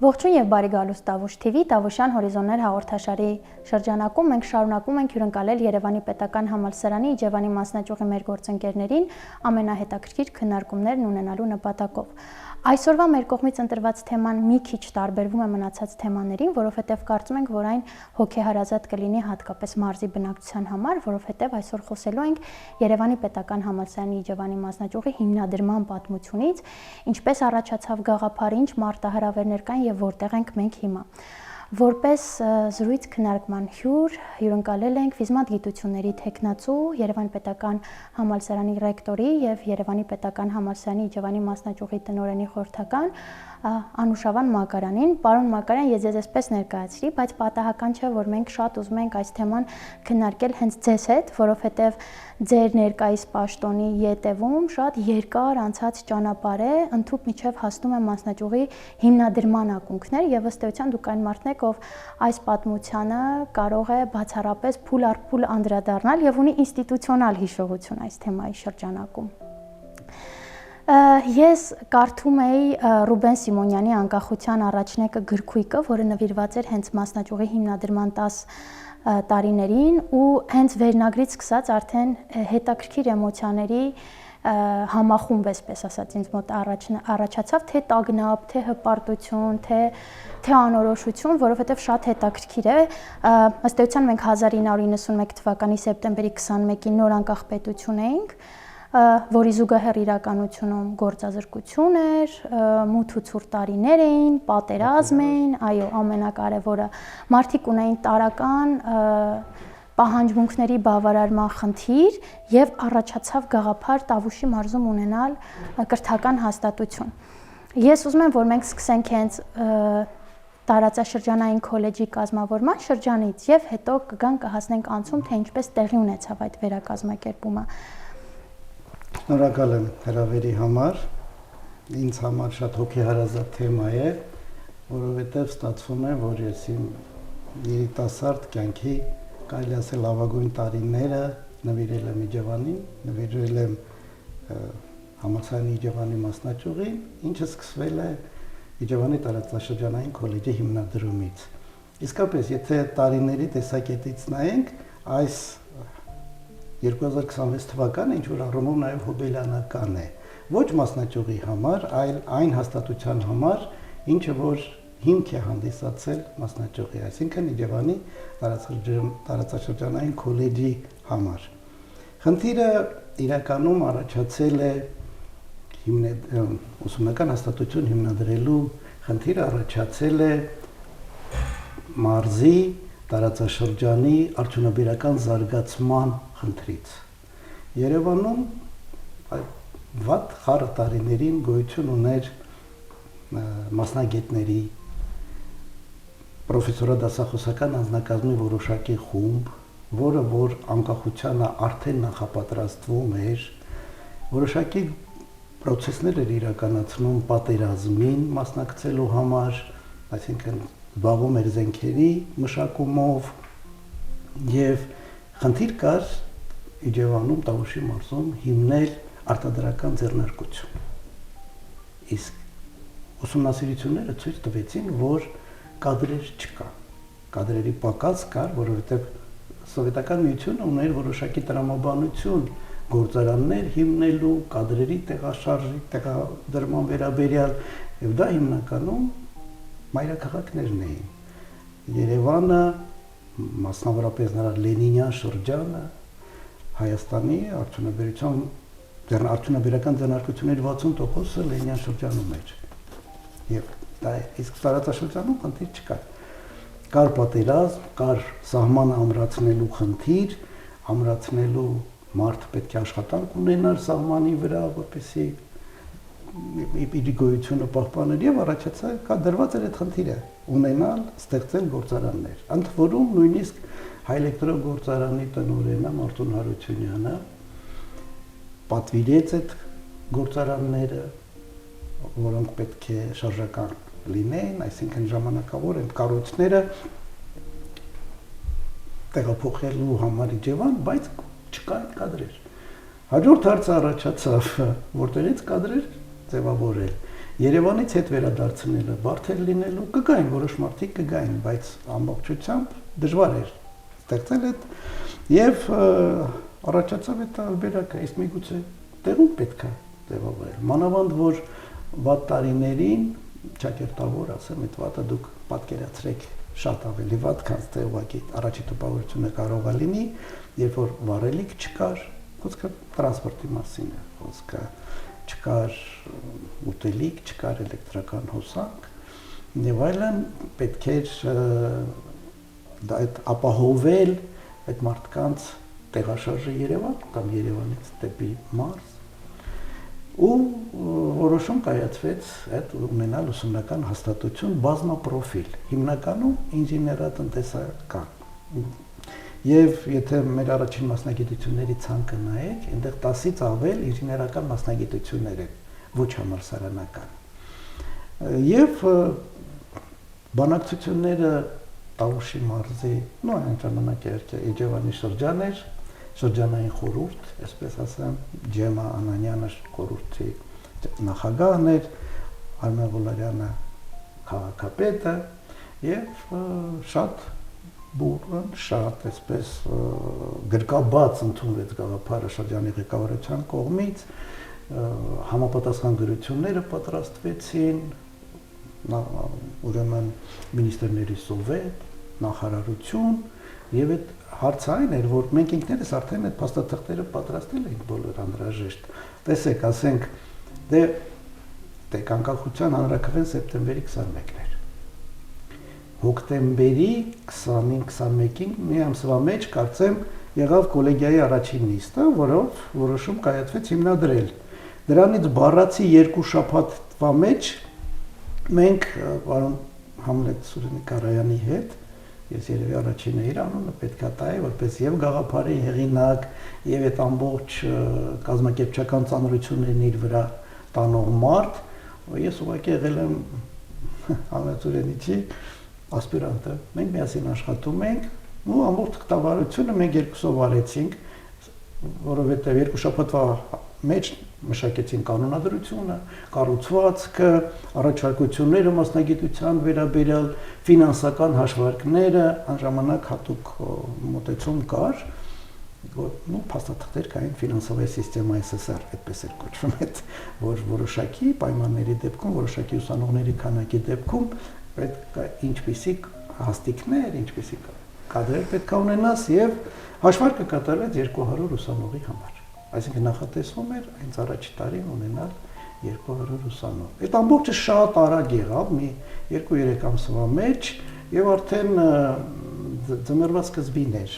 Ողջույն եւ բարի գալուստ Տավուշ TV, Տավուշյան հորիզոններ հաղորդաշարի շրջանակում մենք շարունակում ենք հյուրընկալել Երևանի Պետական Համալսարանի Իջևանի մասնաճյուղի մեր գործընկերներին ամենահետաքրքիր քննարկումներն ունենալու նպատակով։ Այսօրվա մեր կողմից ընտրված թեման մի քիչ տարբերվում է մնացած թեմաներին, որովհետև կարծում ենք, որ այն հոգեհարազատ կլինի հատկապես մարզի բնակչության համար, որովհետև այսօր խոսելու ենք Երևանի Պետական Համալսարանի Իջևանի մասնաճյուղի հիմնադրման պատմությունից, ինչպես առաջացավ գաղափարը, ինչ մարտահրավերներ կան եւ որտեղ ենք մենք հիմա։ Որպես զրույց քննարկման հյուրընկալել ենք ֆիզմատ գիտությունների թեկնածու, Երևանի Պետական Համալսարանի ռեկտորի եւ Երևանի Պետական Համալսարանի Իջևանի մասնաճյուղի տնօրենի խորհրդական Անուշավան Մակարանին։ Պարոն Մակարյան, ես այսպես ներկայացրի, բայց պատահական չէ, որ մենք շատ ուզում ենք այս թեման քննարկել հենց ձեզ հետ, որովհետեւ ձեր ներկայիս պաշտոնի ետևում շատ երկար անցած ճանապարհ է, ընդհանուր միջև հասնում է մասնաճյուղի հիմնադրման ակունքներ եւ ըստ էության դուք այն մարդն եք, ով այս պատմությանը կարող է բացառապես փուլ առ փուլ անդրադառնալ եւ ունի ինստիտուցիոնալ հիշողություն այս թեմայի շրջանակում։ Ես կարդում էի Ռուբեն Սիմոնյանի անկախության առաջնեկը գրքույկը, որը նվիրված էր հենց մասնաճյուղի հիմնադրման 10 տարիներին ու հենց վերնագրից սկսած արդեն հետաքրքիր էմոցիաների համախումբ, այսպես ասած, ինձ մոտ առաջացավ թե տագնապ, թե հպարտություն, թե անորոշություն, որովհետև շատ հետաքրքիր է։ Ըստ էության մենք 1991 թվականի սեպտեմբերի 21-ին նոր անկախ պետություն էինք, որի զուգահեռ իրականությունում գործազրկություն էր, մութ ու ցուրտ տարիներ էին, պատերազմ էին, այո, ամենակարևորը մարդիկ ունեին տարական պահանջմունքների բավարարման խնդիր եւ առաջացավ գաղափար Տավուշի մարզում ունենալ կրթական հաստատություն։ Ես ուզում եմ, որ մենք սկսենք հենց տարածաշրջանային քոլեջի կազմավորման շրջանից եւ հետո կգանք կհասնենք անցում, թե ինչպես տեղի ունեցավ այդ վերակազմակերպումը։ Շնորհակալ եմ հրավերի համար, ինձ համար շատ հոգեհարազատ թեմա է, որովհետև ստացվում է, որ ես իմ երիտասարդ կյանքի, կարելի ասել լավագույն տարիները նվիրել եմ Իջևանին, նվիրել եմ Համալսարանի Իջևանի մասնաճյուղին, ինչը սկսվել է Իջևանի տարածաշրջանային քոլեջի հիմնադրումից։ Իսկապես, եթե տարիների տեսակետից նայենք, այս 2026 թվականը ինչ-որ առումով նաև հոբելյանական է, ոչ մասնաճյուղի համար, այլ այն հաստատության համար, ինչը որ հիմք է հանդիսացել մասնաճյուղի, այսինքն Իջևանի տարածաշրջանային քոլեջի համար։ Խնդիրը իրականում առաջացել է ուսումնական հաստատություն հիմնադրելու խնդիրը առաջացել է մարզի տարածաշրջանի արդյունաբերական զարգացման խնդրից։ Երևանում վատ խառը տարիներին գոյություն ուներ մասնագետների, պրոֆեսորադասախոսական անձնակազմի որոշակի խումբ, որը որ անկախությանը արդեն նախապատրաստվում էր, որոշակի պրոցեսներ էր իրականացնում պատերազմին մասնակցելու համար, այսինքն զբաղվում էր զենքերի մշակումով եւ խնդիր կար Իջևանում Տավուշի մարզում հիմնել արտադրական ձեռնարկություն։ Իսկ ուսումնասիրությունները ցույց տվեցին, որ կադրեր չկա, կադրերի պակաս կար, որովհետեւ Սովետական միությունը ուներ որոշակի տրամաբանություն գործարաններ հիմնելու, կադրերի տեղաշարժի, տեղադրման վերաբերյալ, եւ դա հիմնականում մայրաքաղաքներն էին։ Երևանը, մասնավորապես նրա Լենինյան շրջանը, Հայաստանի արդյունաբերական ձեռնարկությունների 60%-ը Լենինյան շրջանում էր։ Եվ դա իսկ տարածաշրջանում խնդիր չկար։ Կար պատերազմ, կար սահմանը ամրացնելու խնդիր, ամրացնելու մարդը պետք է աշխատանք ունենար սահմանի վրա, որպեսզի իր գոյությունը պահպանել եւ առաջացավ կա դրված էր այդ խնդիրը ունենալ, ստեղծել գործարաններ։ Ընդ որում նույնիսկ Հայէլեկտրոգործարանի տնօրենը Մարտուն Հարությունյանը պատվիրեց այդ գործարանները, որոնք պետք է շարժական լինեն, այսինքն ժամանակավոր այդ կառույցները տեղափոխելու համար Իջևան, բայց չկա այդ կադրեր։ Հաջորդ հարցը առաջացավ, որտեղից կադրեր ձևավորել։ Երևանից հետ վերադարձնելը բարդ էր լինելու, կգային որոշ մարդիկ կգային, բայց ամբողջությամբ դժվար էր ստեղծել այդ եւ առաջացավ այդ տարբերակը, իսկ միգուցե տեղում պետք է ձևավորել։ Մանավանդ որ վատ տարիներին ճակերտավոր ասեմ, այդ վատը դուք պատկերացրեք շատ ավելի վատ, քան թե ուղղակի առաջի տպավորությունը կարող է լինի, երբ որ վարելիք չկար, խոսքը տրանսպորտի մասին է, խոսքը չկար ուտելիք, չկար էլեկտրական հոսանք եւ այլն, պետք էր այդ ապահովել այդ մարդկանց տեղաշարժը Երևան կամ Երևանից դեպի մարզ ու որոշում կայացվեց այդ ունենալ ուսումնական հաստատություն բազմապրոֆիլ, հիմնականում ինժեներատնտեսական Եվ եթե մեր առաջին մասնագիտությունների ցանկը նայեք, այնտեղ 10-ից ավել ինժեներական մասնագիտություններ են, ոչ համալսարանական։ Եվ բանակցությունները Տավուշի մարզի, այն ժամանակ Էջևանի շրջան էր, շրջանային խորհուրդ, այսպես ասեմ, Ջեմա Անանյանը խորհրդի նախագահն էր, Արմեն Ղուլարյանը քաղաքապետը եւ շատ բուրըն շատ այսպես գրկաբաց ընդունվեց գաղափարը շրջանի ղեկավարության կողմից, համապատասխան գրությունները պատրաստվեցին, ուրեմն մինիստրների սովետ, նախարարություն եւ այդ հարցը այն էր, որ մենք ինքներս արդեն այդ փաստաթղթերը պատրաստել էինք բոլոր անհրաժեշտ։ Տեսեք, ասենք, դե անկախության հանրաքվեն սեպտեմբերի 21-ն էր։ Հոկտեմբերի 20-21-ին մի ամսվա մեջ կարծեմ եղավ կոլեգիայի առաջին նիստը, որով որոշում կայացվեց հիմնադրել։ Դրանից բառացի 2 շաբաթվա մեջ մենք պարոն Համլետ Սուրենի հետ, ես երևի առաջինը իր անունը պետք է տայի, որպես եւ գաղափարի հեղինակ, եւ այդ ամբողջ կազմակերպչական ծանրություններն իր վրա տանող մարդ, ես ուղղակի եղել եմ Համլետ Սուրենիչի ասպիրանտը, մենք միասին աշխատում ենք ու ամբողջ տավարությունը մենք երկուսով արեցինք, որովհետև 2 շաբաթվա մեջ մշակեցին կանոնադրությունը, կառուցվածքը, առաջարկությունները մասնագիտության վերաբերյալ, ֆինանսական հաշվարկները, անժամանակ հատուկ մոտեցում կար, որ փաստաթղթեր կային ֆինանսовая система ՍՍՍР, այդպես էր կոչվում այդ, որ որոշակի պայմանների դեպքում, որոշակի ուսանողների քանակի դեպքում պետք է ինչպիսի հաստիկներ, ինչպիսի կադրեր պետք է ունենաս եւ հաշվարկը կատարվեց 200 ուսանողի համար։ Այսինքն նախատեսվում էր հենց առաջի տարին ունենալ 200 ուսանող։ Այդ ամբողջը շատ արագ եղավ, մի 2-3 ամսվա մեջ եւ արդեն ձմեռվա սկզբին էր,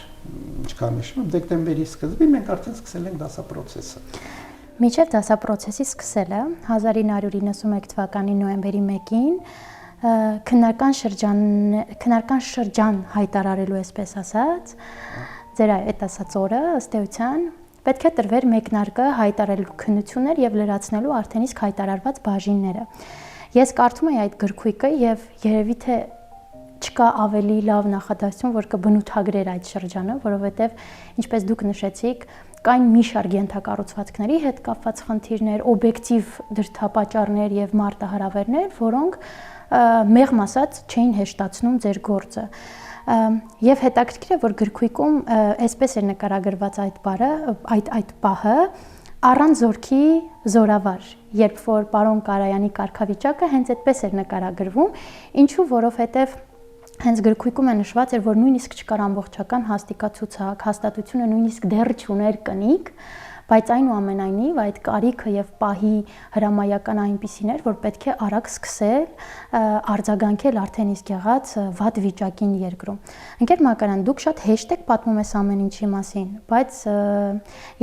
ինչքան հիշում եմ, դեկտեմբերի սկզբին մենք արդեն սկսել ենք դասապրոցեսը։ Միջև դասապրոցեսի սկսելը 1991 թվականի նոյեմբերի 1-ին քննարկական շրջան հայտարարելու այսպես ասած, ձեր այդ ասած օրը ըստ էության պետք է տրվեր մեկնարկը հայտարարելու քննություններ եւ լրացնելու արդեն իսկ հայտարարված բաժինները։ Ես կարդում եի այդ գրքույկը եւ երևի թե չկա ավելի լավ նախադասություն, որ կբնութագրեր այդ շրջանը, որովհետեւ ինչպես դուք նշեցիք, կային մի շարք ենթակառուցվածքների հետ կապված խնդիրներ, օբյեկտիվ դրդապատճառներ եւ մարտահրավերներ, որոնք մեղմ ասած չէին հեշտացնում ձեր գործը։ Եվ հետաքրքիր է, որ գրքույկում այսպես էր նկարագրված այդ բառը, այդ պահը առանց զորքի զորավար, երբ որ պարոն Կարայանի կարգավիճակը հենց այդպես էր նկարագրվում, ինչու որովհետև հենց գրքույկում է նշված էր, որ նույնիսկ չկար ամբողջական հաստիկացուցակ, հաստատությունը նույնիսկ դեռ չուներ կնիկ, բայց այնուամենայնիվ այդ կարիքը եւ պահի հրամայական այնպիսին էր, որ պետք է արագ սկսել արձագանքել արդեն իսկ եղած վատ վիճակին երկրում։ Ընկեր Մակարյան, դուք շատ հեշտ եք պատմում ես ամեն ինչի մասին, բայց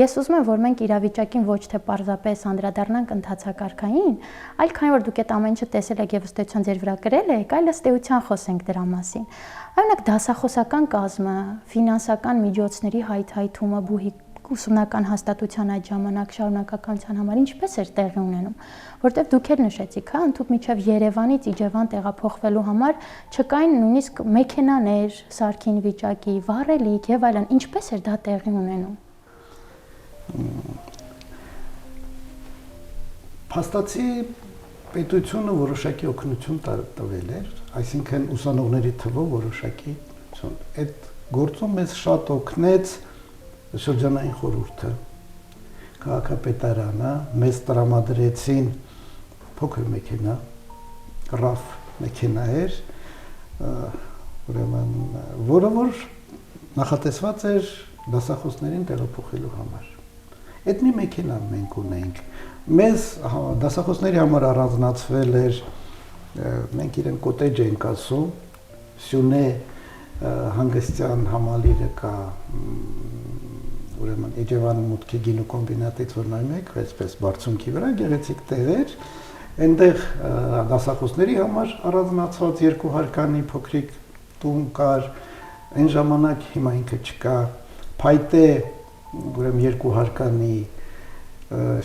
ես ուզում եմ, որ մենք իրավիճակին ոչ թե պարզապես անդրադառնանք ընթացակարգային, այլ քանի որ դուք այդ ամեն ինչը տեսել եք եւ ըստ էության ձեր վրա գրել եք, այլ ըստ էության խոսենք դրա մասին։ Այնուհետև դասախոսական կազմը, ֆինանսական միջոցների հայթայթումը բուհի ուսումնական հաստատության այդ ժամանակ շարունակականության համար ինչպես էր տեղի ունենում, որտեղ դուք էլ նշեցիք, հա, ընդհանուր միջև Երևանից Իջևան տեղափոխվելու համար չկային նույնիսկ մեքենաներ, սարքին վիճակի, վառելիք եւ այլն, ինչպես էր դա տեղի ունենում։ Փաստացի պետությունը որոշակի օգնություն տվել էր, այսինքն ուսանողների թվով որոշակի օգնություն։ Այդ գործում մեզ շատ օգնեց շրջանային խորհուրդը, քաղաքապետարանը, մեզ տրամադրեցին փոքր մեքենա, RAF մեքենա էր, ուրեմն որը որ նախատեսված էր դասախոսներին տեղափոխելու համար։ Այդ մի մեքենան մենք ունենք։ Մեզ դասախոսների համար առանձնացվել էր, մենք իրեն կոտեջ ենք ասում, Սյունե հանգստյան համալիրը կա, ուրեմն Էջևանի մուտքի գինու կոմբինատից որ նայում եք, այսպես բարձունքի վրա գեղեցիկ տեղ էր, այնտեղ դասախոսների համար առանձնացված երկու հարկանի փոքրիկ տուն կար, այն ժամանակ հիմա ինքը չկա, փայտե ուրեմն երկու հարկանի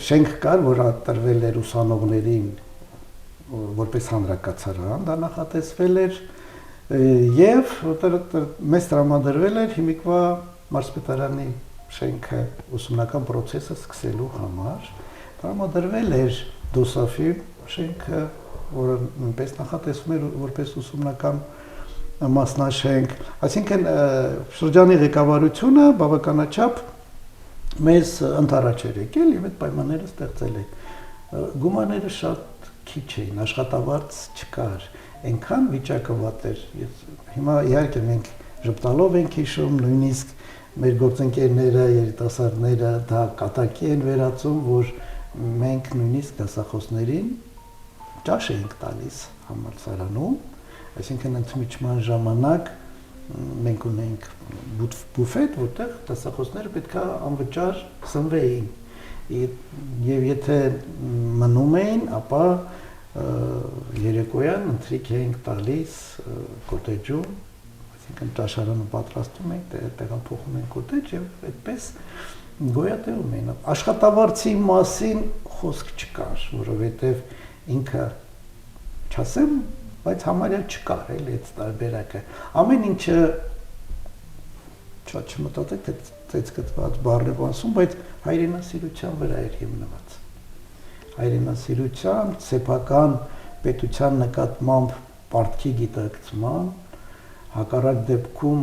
շենք կար, որ տրվել էր ուսանողներին որպես հանրակացարան, դա նախատեսվել էր եւ մեզ տրամադրվել էր հիմիկվա մարզպետարանի շենքը ուսումնական process-ը սկսելու համար, տրամադրվել էր DOSAF-ի շենքը, որը նույնպես նախատեսվում էր որպես ուսումնական մասնաշենք, այսինքն շրջանի ղեկավարությունը բավականաչափ մեզ ընդառաջ էր եկել եւ այդ պայմանները ստեղծել է։ Գումարները շատ քիչ էին, աշխատավարձ չկար, այնքան վիճակը վատ էր։ Հիմա իհարկե մենք ժպտալով ենք հիշում, նույնիսկ մեր գործընկերները, երիտասարդները դա կատակի են վերածում, որ մենք նույնիսկ դասախոսներին ճաշ ենք տալիս համալսարանում, այսինքն ընդմիջման ժամանակ մենք ունենք բուֆետ, որտեղ դասախոսները պետք է անվճար սնվեին եւ եթե մնում էին, ապա երեկոյան ընթրիք էինք տալիս կոտեջում, այսինքն ճաշարանը պատրաստում ենք, տեղափոխում ենք կոտեջ եւ այդպես գոյատևում էին։ Աշխատավարձի մասին խոսք չկար, որովհետեւ ինքը չասեմ, բայց համարյա չկար էլի այդ տարբերակը։ Ամեն ինչը շատ չմտածեք թե ծեծկտված բառերով ասում, բայց հայրենասիրության վրա էր հիմնված։ Հայրենասիրության, սեփական պետության նկատմամբ պարտքի գիտակցման, հակառակ դեպքում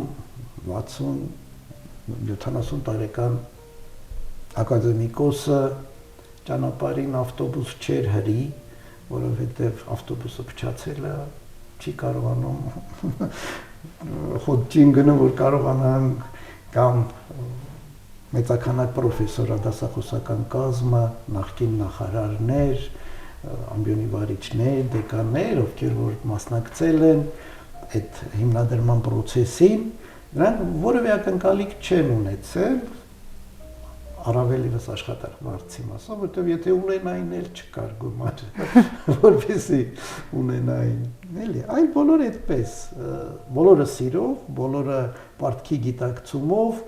60-70 տարեկան ակադեմիկոսը ճանապարհին ավտոբուս չէր հրի, որովհետև ավտոբուսը փչացել է, չի կարողանում խոդջին գնում, որ կարողանան կամ մեծականակ պրոֆեսորա դասախոսական կազմը, նախկին նախարարներ, ամբիոնի վարիչներ, դեկաններ, ովքեր որ մասնակցել են այդ հիմնադրման process-ին, նրանք որևէ ակնկալիք չեն ունեցել առավել ևս աշխատավարձի մասով, որտեղ եթե ունենային էլ չկար գումար, որպեսզի ունենային, էլի, այլ բոլորը այդպես, բոլորը սիրով, բոլորը պարտքի գիտակցումով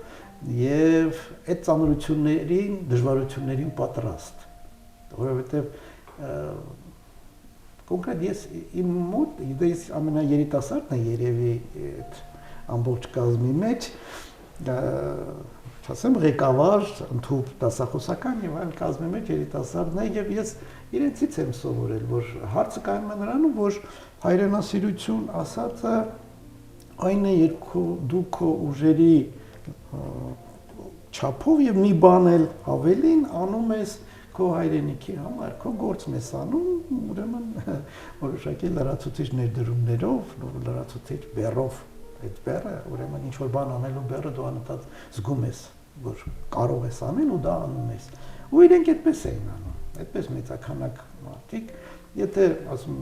եւ այդ ծանրություններին, դժվարություններին պատրաստ, որովհետեւ կոնկրետ ես իմ մոտ, ես ամենաերիտասարդն եմ երևի այդ ամբողջ կազմի մեջ, չասեմ ղեկավար, ընդհանուր դասախոսական եւ այլ կազմի մեջ երիտասարդն է եւ ես իրենցից եմ սովորել, որ հարցը կայանում է նրանում, որ հայրենասիրություն ասածը այն է, երբ դու քո ուժերի չափով եւ մի բան էլ ավելին անում ես քո հայրենիքի համար, քո գործն ես անում, ուրեմն որոշակի լրացուցիչ ներդրումներով, լրացուցիչ բեռով այդ բեռը, ուրեմն ինչ որ բան անելու բեռը դու անընդհատ զգում ես, որ կարող ես անել ու դա անում ես։ Ու իրենք այդպես էին անում, այդպես մեծականակ մարդիկ, եթե ասում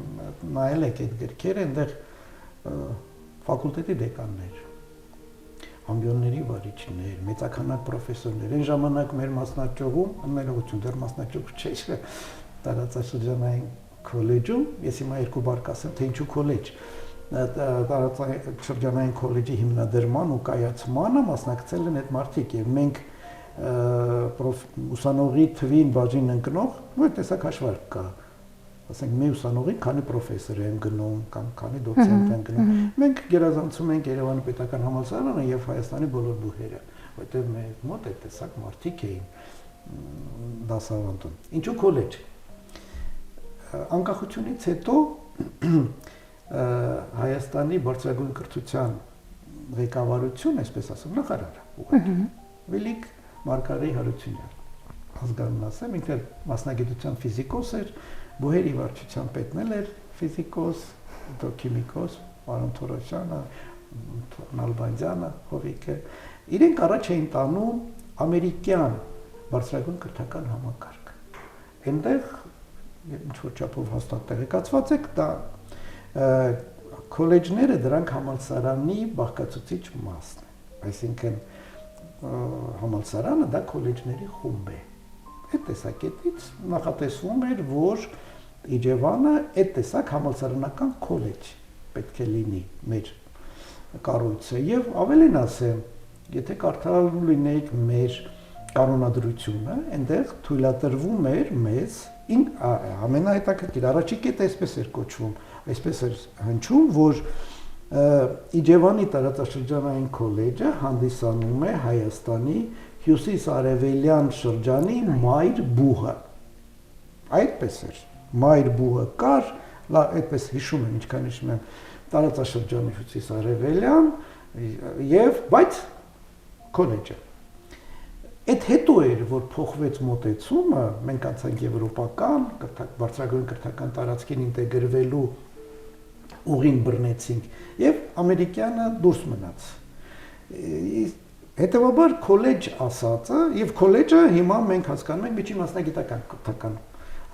նայել եք այդ գրքերը, այնտեղ ֆակուլտետի դեկաններ, ամբիոնների վարիչներ, մեծականակ պրոֆեսորներ, այն ժամանակ մեր մասնաճյուղում, անմերողություն դեռ մասնաճյուղ չէր, տարածաշրջանային քոլեջում, ես հիմա երկու բառ կասեմ, թե ինչու քոլեջ տարածաշրջանային քոլեջի հիմնադրման ու կայացմանը մասնակցել են այդ մարդիկ եւ մենք ուսանողի թվին բաժին ընկնող որ տեսակ հաշվարկ կա ասենք մի ուսանողի քանի պրոֆեսոր են գնում կամ քանի դոցենտ են գնում մենք գերազանցում ենք Երևանի պետական համալսարանը եւ Հայաստանի բոլոր բուհերը որտեղ մեր մոտ այդ տեսակ մարդիկ էին դասավանդում ինչու քոլեջ անկախությունից հետո Հայաստանի բարձրագույն կրթության ղեկավարություն, այսպես ասեմ, նախարարը ուղղակի Վիլիկ Մարգարեի Հարությունյան ազգանուն ասեմ, ինքը մասնագիտության ֆիզիկոս էր, բուհերի վարչության պետն էր ֆիզիկոս, քիմիկոս, Մարոն Թորոշյանը, Նալբանդյանը, Հովիկը, իրենք առաջ էին տանում ամերիկյան բարձրագույն կրթական համակարգ։ Այնտեղ ինչ-որ չափով հաստատ տեղեկացված եք, դա քոլեջները դրանք համալսարանի բաղկացուցիչ մասն է, այսինքն համալսարանը դա քոլեջների խումբ է։ Այդ տեսակետից նախատեսվում էր, որ Իջևանը այդ տեսակ համալսարանական քոլեջ պետք է լինի մեր կառույցը եւ ավելին ասեմ, եթե կարդալ լինեիք մեր կանոնադրությունը, այնտեղ թույլատրվում էր մեզ ամենահետաքրքիր առաջի կետը այսպես էր կոչվում, այսպես էր հնչում, որ Իջևանի տարածաշրջանային քոլեջը հանդիսանում է Հայաստանի հյուսիս-արևելյան շրջանի մայր բուհը։ Այդպես էր, մայր բուհը կար, այդպես հիշում եմ, ինչքան հիշում եմ, տարածաշրջանի հյուսիս-արևելյան եւ բայց քոլեջը։ Այդ հետո էր, որ փոխվեց մոտեցումը, մենք անցանք եվրոպական, բարձրագույն կրթական տարածքին ինտեգրվելու ուղին բռնեցինք եւ ամերիկյանը դուրս մնաց։ Հետևաբար քոլեջ ասածը եւ քոլեջը հիմա մենք հասկանում ենք միջին մասնագիտական կրթական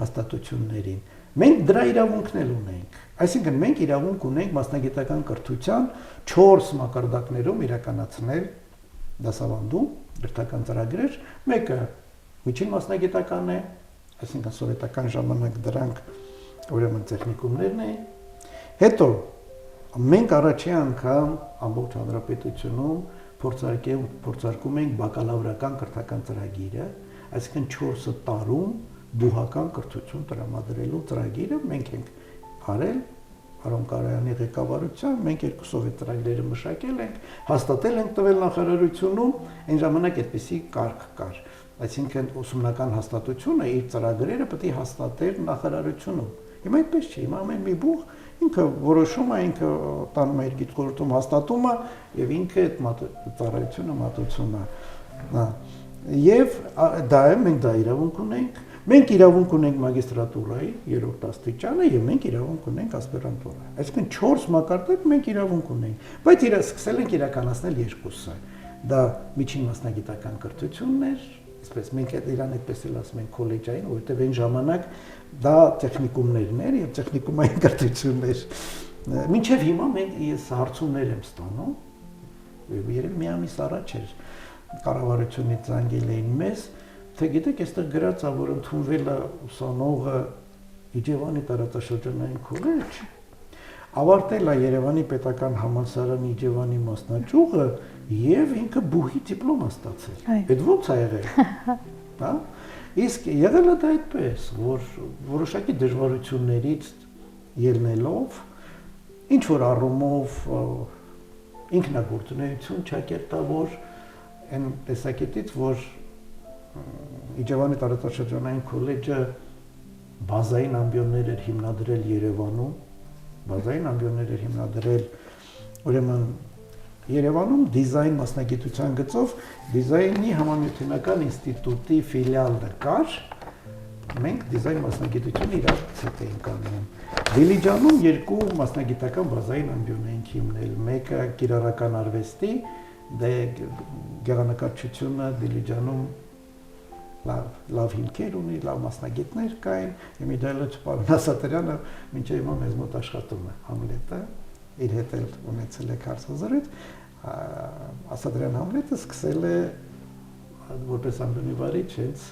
հաստատություններին։ Մենք դրա իրավունքն էլ ունենք։ Այսինքն մենք իրավունք ունենք մասնագիտական կրթության 4 մակարդակներում իրականացնել դասավանդում դրթական ծրագրեր, մեկը միջին մասնագիտական է, այսինքն սովետական ժամանակ դրանք ուրեմն տեխնիկումներն էին։ Հետո մենք առաջի անգամ ամբողջ հանրապետությունում փորձարկում ենք բակալավրական կրթական ծրագիրը, այսինքն 4 տարում բուհական կրթություն տրամադրելու ծրագիրը մենք ենք արել Արոն Կարայանի ղեկավարությամբ, մենք երկուսով այդ ծրագրերը մշակել ենք, հաստատել ենք տվել նախարարությունում, այն ժամանակ այդպիսի կարգ կար։ Այսինքն ուսումնական հաստատությունը իր ծրագրերը պետք է հաստատեր նախարարությունում։ Հիմա այդպես չի, հիմա ամեն մի բուհ ինքը որոշում է, ինքը տանում է իր գիտխորհրդում հաստատումը եւ ինքը այդ ծառայությունը մատուցում է։ Եվ դա է, մենք դա իրավունք ունենք։ Մենք իրավունք ունենք մագիստրատուրայի 3-րդ աստիճանը եւ մենք իրավունք ունենք ասպիրանտուրայի։ Այսինքն 4 մակարդակ մենք իրավունք ունենք, բայց սկսել ենք իրականացնել երկուսը։ Դա միջին մասնագիտական կրթությունն էր, այսպես մենք իրան այդպես էլ ասում ենք քոլեջային, որովհետեւ այն ժամանակ դա տեխնիկումներն էր եւ տեխնիկումային կրթություններ։ Մինչեւ հիմա ես հարցումներ եմ ստանում, երբ մի ամիս առաջ էր կառավարությունից զանգել էին մեզ, թե գիտեք, այստեղ գրած է, որ ընդունվել է ուսանողը Իջևանի տարածաշրջանային քոլեջ, ավարտել է Երևանի պետական համալսարանի Իջևանի մասնաճյուղը եւ ինքը բուհի դիպլոմ է ստացել։ Այդ ո՞նց է եղել։ Հա? Իսկ եղել է դա այդպես, որ որոշակի դժվարություններից ելնելով ինչ որ առումով ինքնագործունեություն չակերտավոր այն տեսակետից, որ Իջևանի տարածաշրջանային քոլեջը բազային ամբիոններ էր հիմնադրել Երևանում, բազային ամբիոններ էր հիմնադրել ուրեմն Երևանում դիզայն մասնագիտության գծով դիզայնի համամիութենական ինստիտուտի ֆիլիալը կար, մենք դիզայն մասնագիտությունը իրար հետ էինք անում։ Դիլիջանում 2 մասնագիտական բազային ամբիոն էինք հիմնել, մեկը կիրառական արվեստի, դե գեղանկարչությունը Դիլիջանում լավ հիմքեր ունի, լավ մասնագետներ կային, Եմիդայլոց պարոն Ասատրյանը մինչև հիմա մեզ մոտ աշխատում է Համլետը, իր հետ էլ ունեցել է հարցազրույց, Ասատրյան Համլետը սկսել է որպես ամբիոնի վարիչ հենց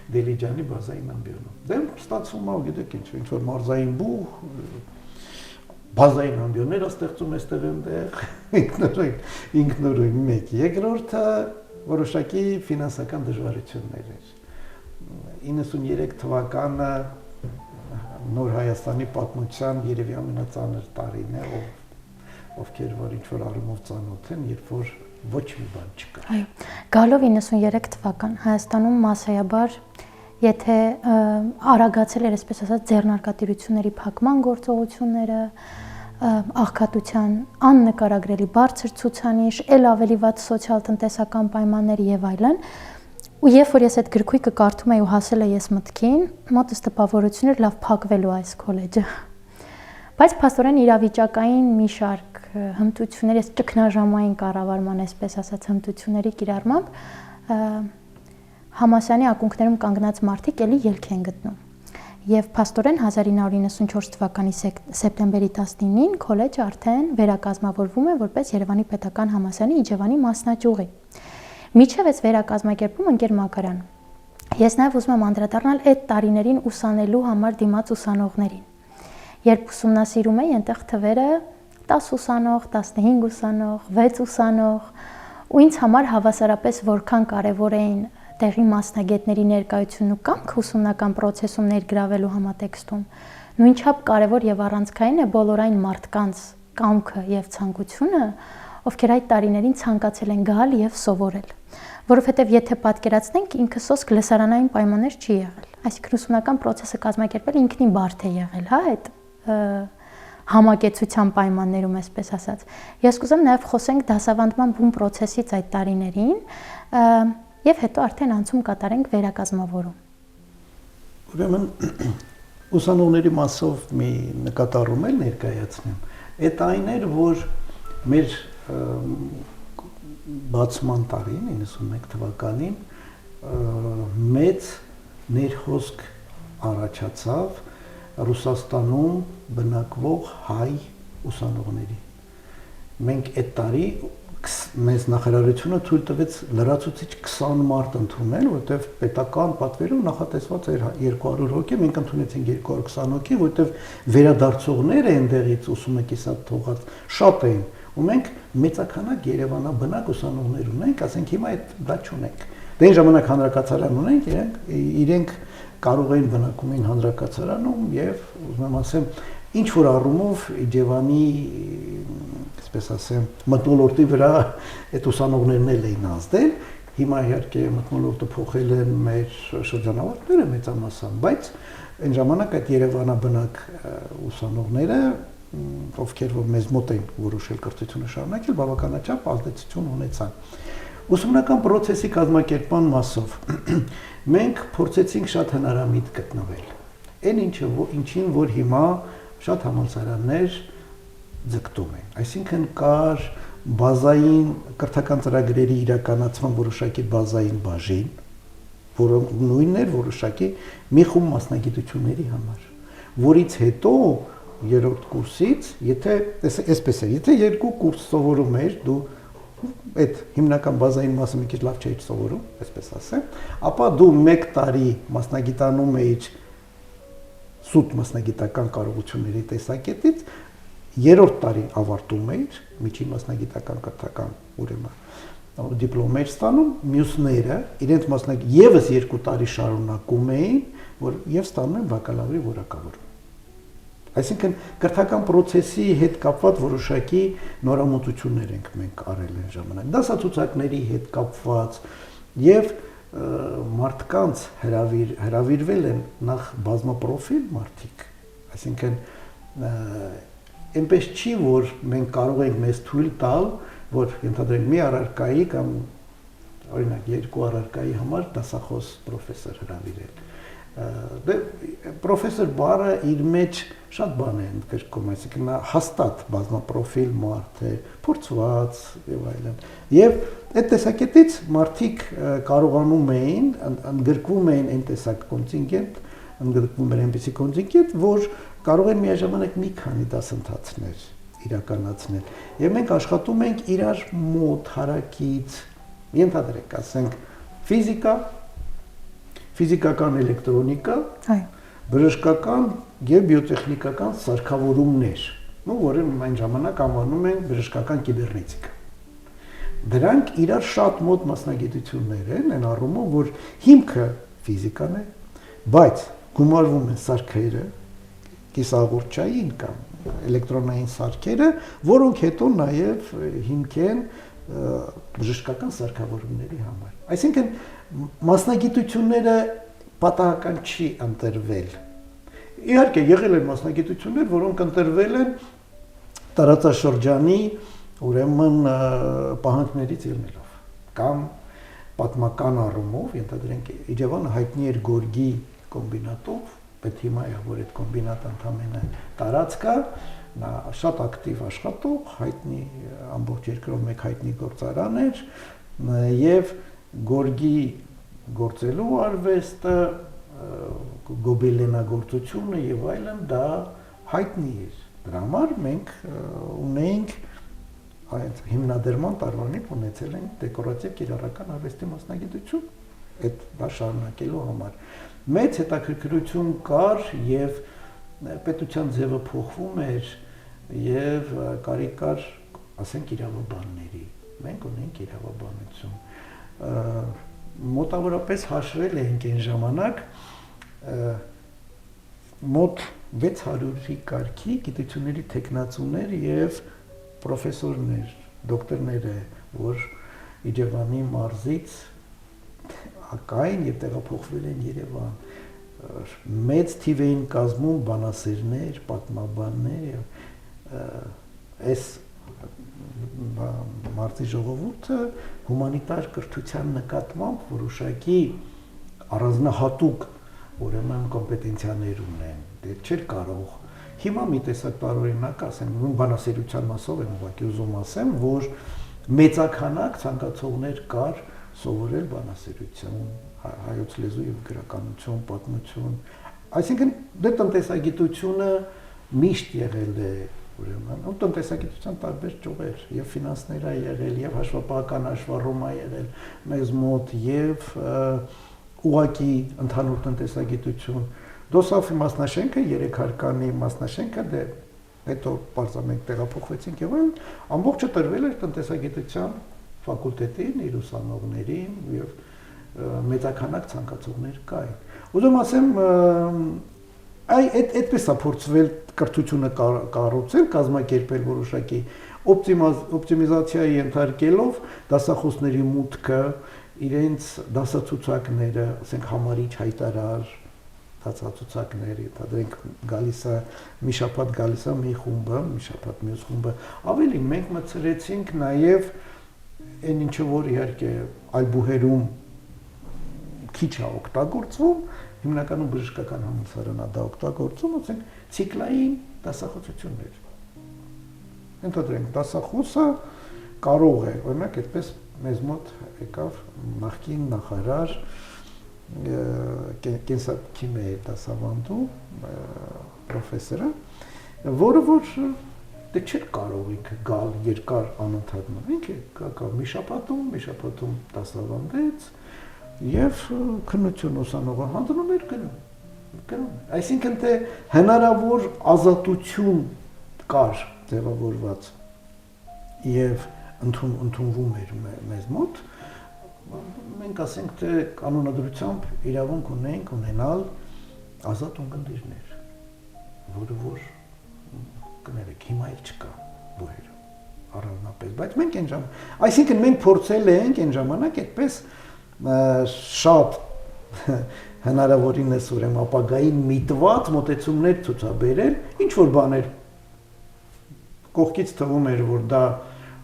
Դիլիջանի բազային ամբիոնում։ Դե ստացվում է, գիտեք ինչ որ մարզային բուհ, բազային ամբիոններ ստեղծում այստեղ այնտեղ, ինքնուրույն մեկ։ Երկրորդը որոշակի ֆինանսական դժվարություններ էր։ 93 թվականը նոր Հայաստանի պատմության երևի ամենածանր տարին է, ովքեր որ ինչ-որ առումով ծանոթ են, երբ որ ոչ մի բան չկա։ Այո, գալով 93 թվական Հայաստանում մասսայաբար եթե արագացել էր, այսպես ասած, ձեռնարկատիրությունների փակման գործողությունները, աղքատության աննկարագրելի բարձր ցուցանիշ, ել ավելի վատ սոցիալ-տնտեսական պայմաններ եւ այլն։ Ու երբ որ ես այդ գրքույկը կարդում էի ու հասել էի ես մտքին, մոտս տպավորություն էր լավ փակվելու այս քոլեջը։ Բայց փաստորեն իրավիճակային մի շարք հմտությունների, այս ճգնաժամային կառավարման, այսպես ասած, հմտությունների կիրառմամբ Համասյանի ակունքներում կանգնած մարդիկ էլի ելք են գտնում։ Եվ փաստորեն 1994 թվականի սեպտեմբերի 19-ին քոլեջը արդեն վերակազմավորվում է որպես Երևանի Պետական Համալսարանի Իջևանի մասնաճյուղի։ Միջև այս վերակազմակերպումը ընկեր Մակարյան։ Ես նաև ուզում եմ անդրադառնալ այդ տարիներին ուսանելու համար դիմաց ուսանողներին։ Երբ ուսումնասիրում էի, այնտեղ թվերը 10 ուսանող, 15 ուսանող, 6 ուսանող, ու ինձ համար հավասարապես որքան կարևոր էին տեղի մասնագետների ներկայությունն ու կամքը ուսումնական process-ում ներգրավելու համատեքստում, նույնչափ կարևոր եւ առանցքային է բոլոր այն մարդկանց կամքը եւ ցանկությունը, ովքեր այդ տարիներին ցանկացել են գալ եւ սովորել, որովհետեւ եթե պատկերացնենք, ինքը սոսկ լսարանային պայմաններ չի եղել, այսինքն ուսումնական process-ը կազմակերպել ինքնին բարդ է եղել, հա, այդ համակեցության պայմաններում, այսպես ասած։ Ես կուզեմ նաեւ խոսենք դասավանդման բուն process-ից այդ տարիներին, եւ հետո արդեն անցում կատարենք վերակազմավորում։ Ուրեմն ուսանողների մասով մի նկատառում էլ ներկայացնեմ։ Այդ այն էր, որ մեր բացման տարին 91 թվականին մեծ ներխոսք առաջացավ Ռուսաստանում բնակվող հայ ուսանողների։ Մենք այդ տարի մեզ նախարարությունը թույլ տվեց լրացուցիչ 20 մարդ ընդունել, որտեղ պետական պատվերով նախատեսված էր 200 հոգի, մենք ընդունեցինք 220 հոգի, որտեղ վերադարձողները այնտեղից ուսումը կիսատ թողած շատ էին, ու մենք մեծականակ Երևանաբնակ ուսանողներ ունենք, ասենք հիմա դա չունենք։ Դե այն ժամանակ հանրակացարան ունենք, իրենք կարող էին բնակում էին հանրակացարանում եւ ուզում եմ ասեմ ինչ որ առումով Իջևանի այսպես ասեմ մթնոլորտի վրա այդ ուսանողներն էին ազդել, հիմա իհարկե մթնոլորտը փոխել են մեր շրջանավարտները մեծամասամբ, բայց այն ժամանակ այդ Երևանաբնակ ուսանողները, ովքեր որ մեզ մոտ են որոշել կրթությունը շարունակել, բավականաչափ ազդեցություն ունեցան։ Ուսումնական process-ի կազմակերպման մասով մենք փորձեցինք շատ հնարամիտ գտնվել։ Այն ինչին որ հիմա շատ համալսարաններ ձգտում են։ Այսինքն կար բազային կրթական ծրագրերի իրականացման որոշակի բազային բաժին, որոնք նույնն էր որոշակի մի խումբ մասնագիտությունների համար, որից հետո երրորդ կուրսից, եթե այսպես է, եթե երկու կուրս սովորում էր, դու այդ հիմնական բազային մասը մի քիչ լավ չէիր սովորում, այսպես ասեմ, ապա դու 1 տարի մասնագիտանում էիր սուտ մասնագիտական կարողությունների տեսակետից, երրորդ տարի ավարտում էիր, միջին մասնագիտական կրթական ուրեմն դիպլոմ էր ստանում, մյուսները իրենց եւս 2 տարի շարունակում էին, որ եւ ստանում են բակալավրի որակավորում։ Այսինքն կրթական process-ի հետ կապված որոշակի նորամուծություններ ենք մենք արել այն ժամանակ։ Դասացուցակների հետ կապված եւ մարդկանց հրավիրվել են նախ բազմապրոֆիլ մարդիկ, այսինքն այնպես չի, որ մենք կարող ենք մեզ թույլ տալ, որ ենթադրենք մի առարկայի կամ օրինակ 2 առարկայի համար դասախոս պրոֆեսոր հրավիրել։ Դե պրոֆեսոր բառը իր մեջ շատ բան է ընդգրկում, այսինքն հաստատ բազմապրոֆիլ մարդ է, փորձված եւ այլն։ Եվ այդ տեսակետից մարդիկ կարողանում էին, ընդգրկվում էին այն տեսակ կոնտինգենտ, ընդգրկվում էր այնպիսի կոնտինգենտ, որ կարող են միաժամանակ մի քանի դասընթացներ իրականացնել։ Եվ մենք աշխատում ենք իրար մոտ, հարակից, ենթադրենք, ասենք ֆիզիկա, ֆիզիկական էլեկտրոնիկա, բժշկական եւ բիոտեխնիկական սարքավորումներ, որը այն ժամանակ անվանում են բժշկական կիբեռնետիկա։ Դրանք իրար շատ մոտ մասնագիտություններ են, այն առումով, որ հիմքը ֆիզիկան է, բայց գումարվում են սարքերը, կիսաղուրջային կամ էլեկտրոնային սարքերը, որոնք հետո նաեւ հիմք են բժշկական սարքավորումների համար։ Այսինքն մասնագիտությունները պատահական չի ընտրվել։ Իհարկե եղել են մասնագիտություններ, որոնք ընտրվել են տարածաշրջանի ուրեմն պահանջներից ելնելով կամ պատմական առումով ենթադրենք Իջևանը հայտնի էր Գորգի կոմբինատով, բայց հիմա է որ այդ կոմբինատը ընդամենը տարածք է, նա շատ ակտիվ աշխատող, հայտնի ամբողջ երկրում մեկ հայտնի գործարան էր եւ Գորգի գործելու արվեստը, գոբելենագործությունը եւ այլն դա հայտնի էր։ Դրա համար մենք ունեինք այդ հիմնադրման տարվանից ունեցել են դեկորատիվ կիրառական արվեստի մասնագիտություն, այդ դա շարունակելու համար։ Մեծ հետաքրքրություն կար եւ պետության ձևը փոխվում էր եւ կարիք կար, ասենք իրավաբանների։ Մենք ունենք իրավաբանություն։ Մոտավորապես հաշվել ենք այն ժամանակ մոտ 600-ի կարգի գիտությունների տեխնացուներ եւ պրոֆեսորներ, դոկտորներ, որ Իջևանի մարզից ակային եւ տեղափոխվել են Երևան։ Մեծ թիվ էին կազմում բանասերներ, պատմաբաններ, այս մարզի ժողովուրդը հումանիտար կրթության նկատմամբ որոշակի առանձնահատուկ ուրեմն կոմպետենցիաներ ունեն, դե չէր կարող։ Հիմա մի տեսակ տարօրինակ ասեմ, բանասիրության մասով եմ ուղղակի ուզում ասեմ, որ մեծականակ ցանկացողներ կար սովորել բանասիրություն, հայոց լեզու եւ գրականություն, պատմություն, այսինքն դե տնտեսագիտությունը միշտ եղել է ուրեմն, ու տնտեսագիտության տարբեր ճյուղեր, եւ ֆինանսներ ա եղել, եւ հաշվապահական հաշվառում ա եղել մեզ մոտ, եւ ուղղակի ընդհանուր տնտեսագիտություն։ Դոսաֆի մասնաշենքը, 3 հարկանի մասնաշենքը, դե հետո պարզամենք տեղափոխվեցինք եւ այլն, ամբողջը տրվել էր տնտեսագիտության ֆակուլտետին, իր ուսանողներին եւ մեծականակ ցանկացողներ կային։ Ուզում ասեմ, այդպես է փորձվել կրթությունը կառուցել, կազմակերպել որոշակի օպտիմիզացիայի ենթարկելով դասախոսների մուտքը, իրենց դասացուցակները, ասենք համարիչ հայտարար դասացուցակներ, դրանք գալիս է մի շաբաթ գալիս է մի խումբը, մի շաբաթ մյուս խումբը, ավելի մենք մտցրեցինք նաև այն ինչը որ իհարկե այլ բուհերում քիչ է օգտագործվում, հիմնականում բժշկական համալսարանն է դա օգտագործում, ասենք ցիկլային դասախոսություններ։ Ընդհանրենք դասախոսը կարող է, օրինակ այդպես մեզ մոտ եկավ նախկին նախարար կենսաքիմիայի դասավանդու պրոֆեսորը, որը որ դե չէր կարող ինքը գալ երկար անընդհատ ինքը կա մի շաբաթում դասավանդեց եւ քննություն ուսանողը հանդիպում էր գնում։ Այսինքն թե հնարավոր ազատություն կար ձևավորված եւ ընդունվում էր մեզ մոտ, մենք ասենք թե կանոնադրությամբ իրավունք ունենալ ազատ ունկնդիրներ, որը որ կներեք հիմա էլ չկա բուհերը առանձնապես, բայց մենք այն ժամանակ, այսինքն մենք փորձել ենք այն ժամանակ այդպես շատ հնարավորինս ուրեմն ապագային միտված մոտեցումներ ցուցաբերել, ինչ որ բաներ կողքից թվում էր, որ դա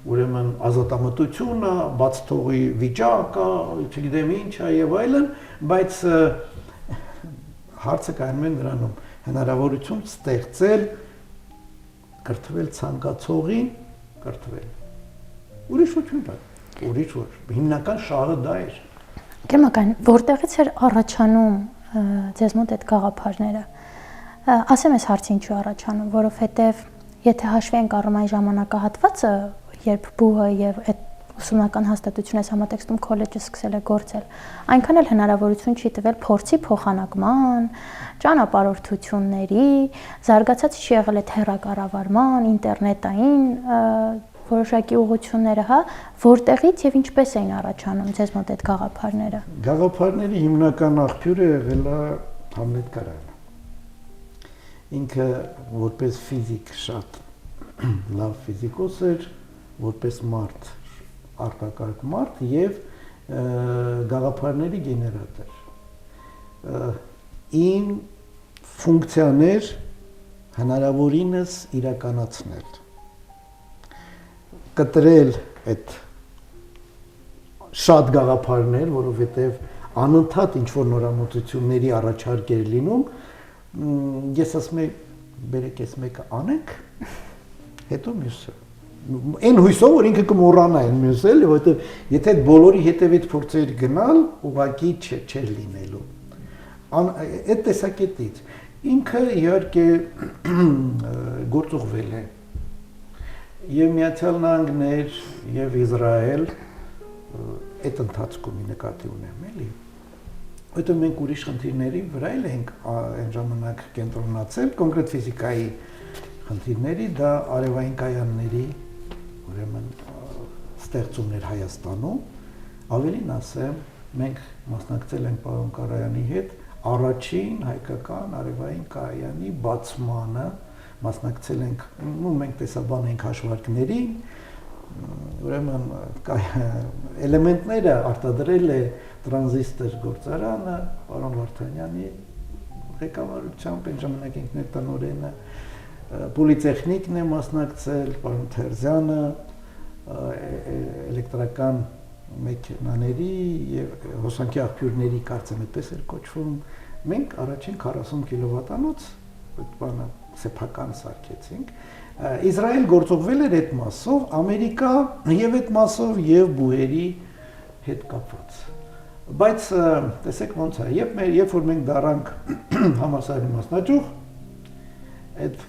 ուրեմն ազատամտություն է, բաց թողի վիճակ է, չգիտեմ ինչ է եւ այլն, բայց հարցը կայանում է նրանում հնարավորություն ստեղծել կրթվել ցանկացողին, կրթվել։ Ուրիշ ոչ մի բան, ուրիշ ոչ, հիմնական շահը դա էր։ Գերմական, որտեղից էր առաջանում ձեզ մոտ այդ գաղափարները։ Ասեմ այս հարցը ինչու առաջանում, որովհետեւ եթե հաշվի ենք առնում այն ժամանակահատվածը, երբ բուհը եւ այդ ուսումնական հաստատությունից համատեքստում քոլեջը սկսել է գործել, այնքան էլ հնարավորություն չի տվել փորձի փոխանակման, ճանապարհորդությունների, զարգացած չի եղել այդ հեռակառավարման, ինտերնետային որոշակի ուղղությունները, հա, որտեղից եւ ինչպես էին առաջանում ձեզ մոտ այդ գաղափարները։ Գաղափարների հիմնական աղբյուրը եղել է Համլետ Կարայանը։ Ինքը որպես ֆիզիկ շատ լավ ֆիզիկոս էր, որպես մարդ, արտակարգ մարդ եւ գաղափարների գեներատոր։ իմ ֆունկցիաներ հնարավորինս իրականացնել, կտրել այդ շատ գաղափարներ, որովհետև անընդհատ ինչ-որ նորամուծությունների առաջարկ էր լինում, ես ասում եմ, բերեք այս մեկը անենք, հետո մյուսը։ Այն հույսով, որ ինքը կմոռանա այն մյուսը, էլի, որովհետև եթե այդ բոլորի հետևից փորձեր գնալ, ուղղակի չէր լինելու։ Այդ տեսակետից ինքը իհարկե գործուղվել է եւ Միացյալ Նահանգներ եւ Իսրայել այդ ընթացքում նկատի ունեմ, էլի։ Որտեղ մենք ուրիշ խնդիրների վրա ենք այն ժամանակ կենտրոնացել, կոնկրետ ֆիզիկայի խնդիրների, դա արևային կայանների ուրեմն ստեղծումներ Հայաստանում, ավելին ասեմ, մենք մասնակցել ենք պարոն Կարայանի հետ առաջին հայկական արևային կայանի բացմանը, մասնակցել ենք, մենք տեսաբան ենք հաշվարկների, ուրեմն էլեմենտները արտադրել է տրանզիստոր գործարանը, պարոն Վարդանյանի ղեկավարությամբ, այն ժամանակ ինքն է տնօրենը, Պոլիտեխնիկն է մասնակցել, պարոն Թերզյանը, էլեկտրական մեքենաների եւ հոսանքի աղբյուրների կարծեմ այդպես էր կոչվում, մենք առաջին 40 կիլովատանոց այդ բանը սեփական սարքեցինք։ Իսրայել գործողվել էր այդ մասով, Ամերիկա եւ այդ մասով եւ բուհերի հետ կապված։ Բայց տեսեք ոնց է, երբ որ մենք դարանք համալսարանի մասնաճյուղ, այդ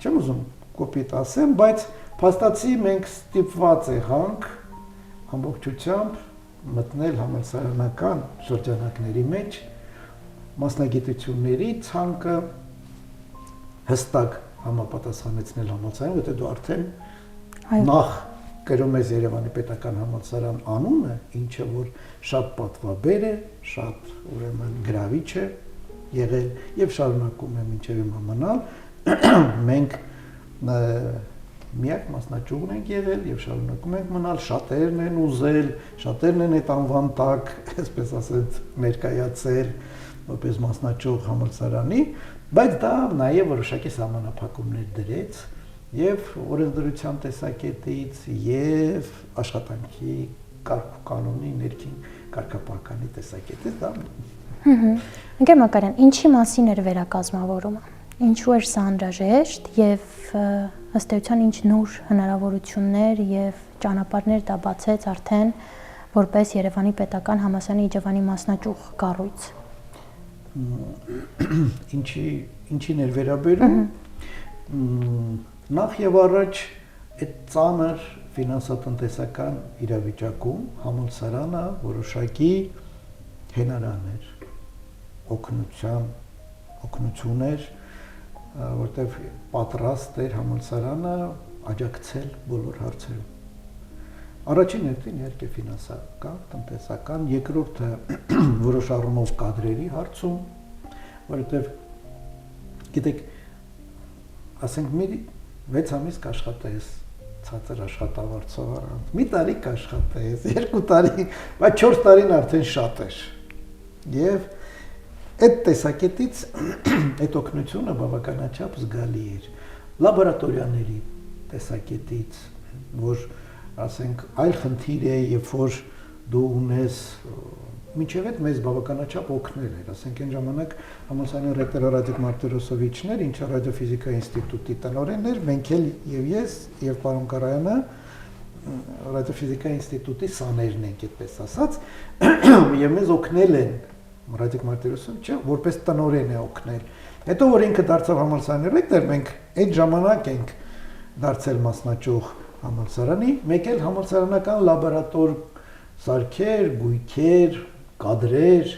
չեմ ուզում կոպիտ ասեմ, բայց փաստացի մենք ստիպված եղանք ամբողջությամբ մտնել համալսարանական շրջանակների մեջ մասնագիտությունների ցանկը հստակ համապատասխանեցնել համալսարանը, որտեղ դու արդեն նախ կրում ես Երևանի պետական համալսարան անունը, ինչը որ շատ պատվաբեր է, շատ ուրեմն գրավիչ է եղել եւ շարունակում է մինչեւ հիմա մնալ, մենք միակ մասնաճյուղն ենք եղել եւ շարունակում ենք մնալ, շատերն են ուզել, շատերն են այդ անվան տակ, այսպես ասած, ներկայացել որպես մասնաճյուղ համալսարանի, բայց դա նաեւ որոշակի սահմանափակումներ դրեց եւ օրենսդրության տեսակետից եւ աշխատանքի կանոնի ներքին կարգապահականի տեսակետից դա Ընկեր Մակարյան, ինչի մասին էր վերակազմավորումը, ինչու էր սա անհրաժեշտ եւ ըստ էության ինչ նոր հնարավորություններ եւ ճանապարհներ դա բացեց արդեն որպես Երևանի պետական համալսարանի Իջևանի մասնաճյուղ կառույց։ Ինչին էր վերաբերում, նախ եւ առաջ այդ ծանր ֆինանսատնտեսական իրավիճակում համալսարանը որոշակի հենարան էր, օգնություն էր, որտեղ պատրաստ էր համալսարանը աջակցել բոլոր հարցերում։ Առաջին հերթին իհարկե ֆինանսական, տնտեսական, երկրորդը որոշ առումով կադրերի հարցում, որովհետև գիտեք, ասենք մի 6 ամիս կաշխատես ցածր աշխատավարձով առանց, մի տարի կաշխատես, 2 տարի, բայց 4 տարին արդեն շատ էր։ Եվ այդ տեսակետից այդ օգնությունը բավականաչափ զգալի էր լաբորատորիաների տեսակետից, որ ասենք այլ խնդիր է, երբ որ դու ունես մինչև այդ մեզ բավականաչափ օգնել էր, ասենք այն ժամանակ համալսարանի ռեկտոր Ռադիկ Մարտիրոսովիչն էր, ինչը ռադիոֆիզիկայի ինստիտուտի տնօրենն էր, մենք էլ եւ ես եւ պարոն Կարայանը ռադիոֆիզիկայի ինստիտուտի սաներն ենք, այդպես ասած, եւ մեզ օգնել են Ռադիկ Մարտիրոսովիչը որպես տնօրեն է օգնել։ Հետո որ ինքը դարձավ համալսարանի ռեկտոր, մենք այդ ժամանակ ենք դարձել մասնաճյուղ համալսարանի, մեկ էլ համալսարանական լաբորատոր սարքեր, գույքեր, կադրեր,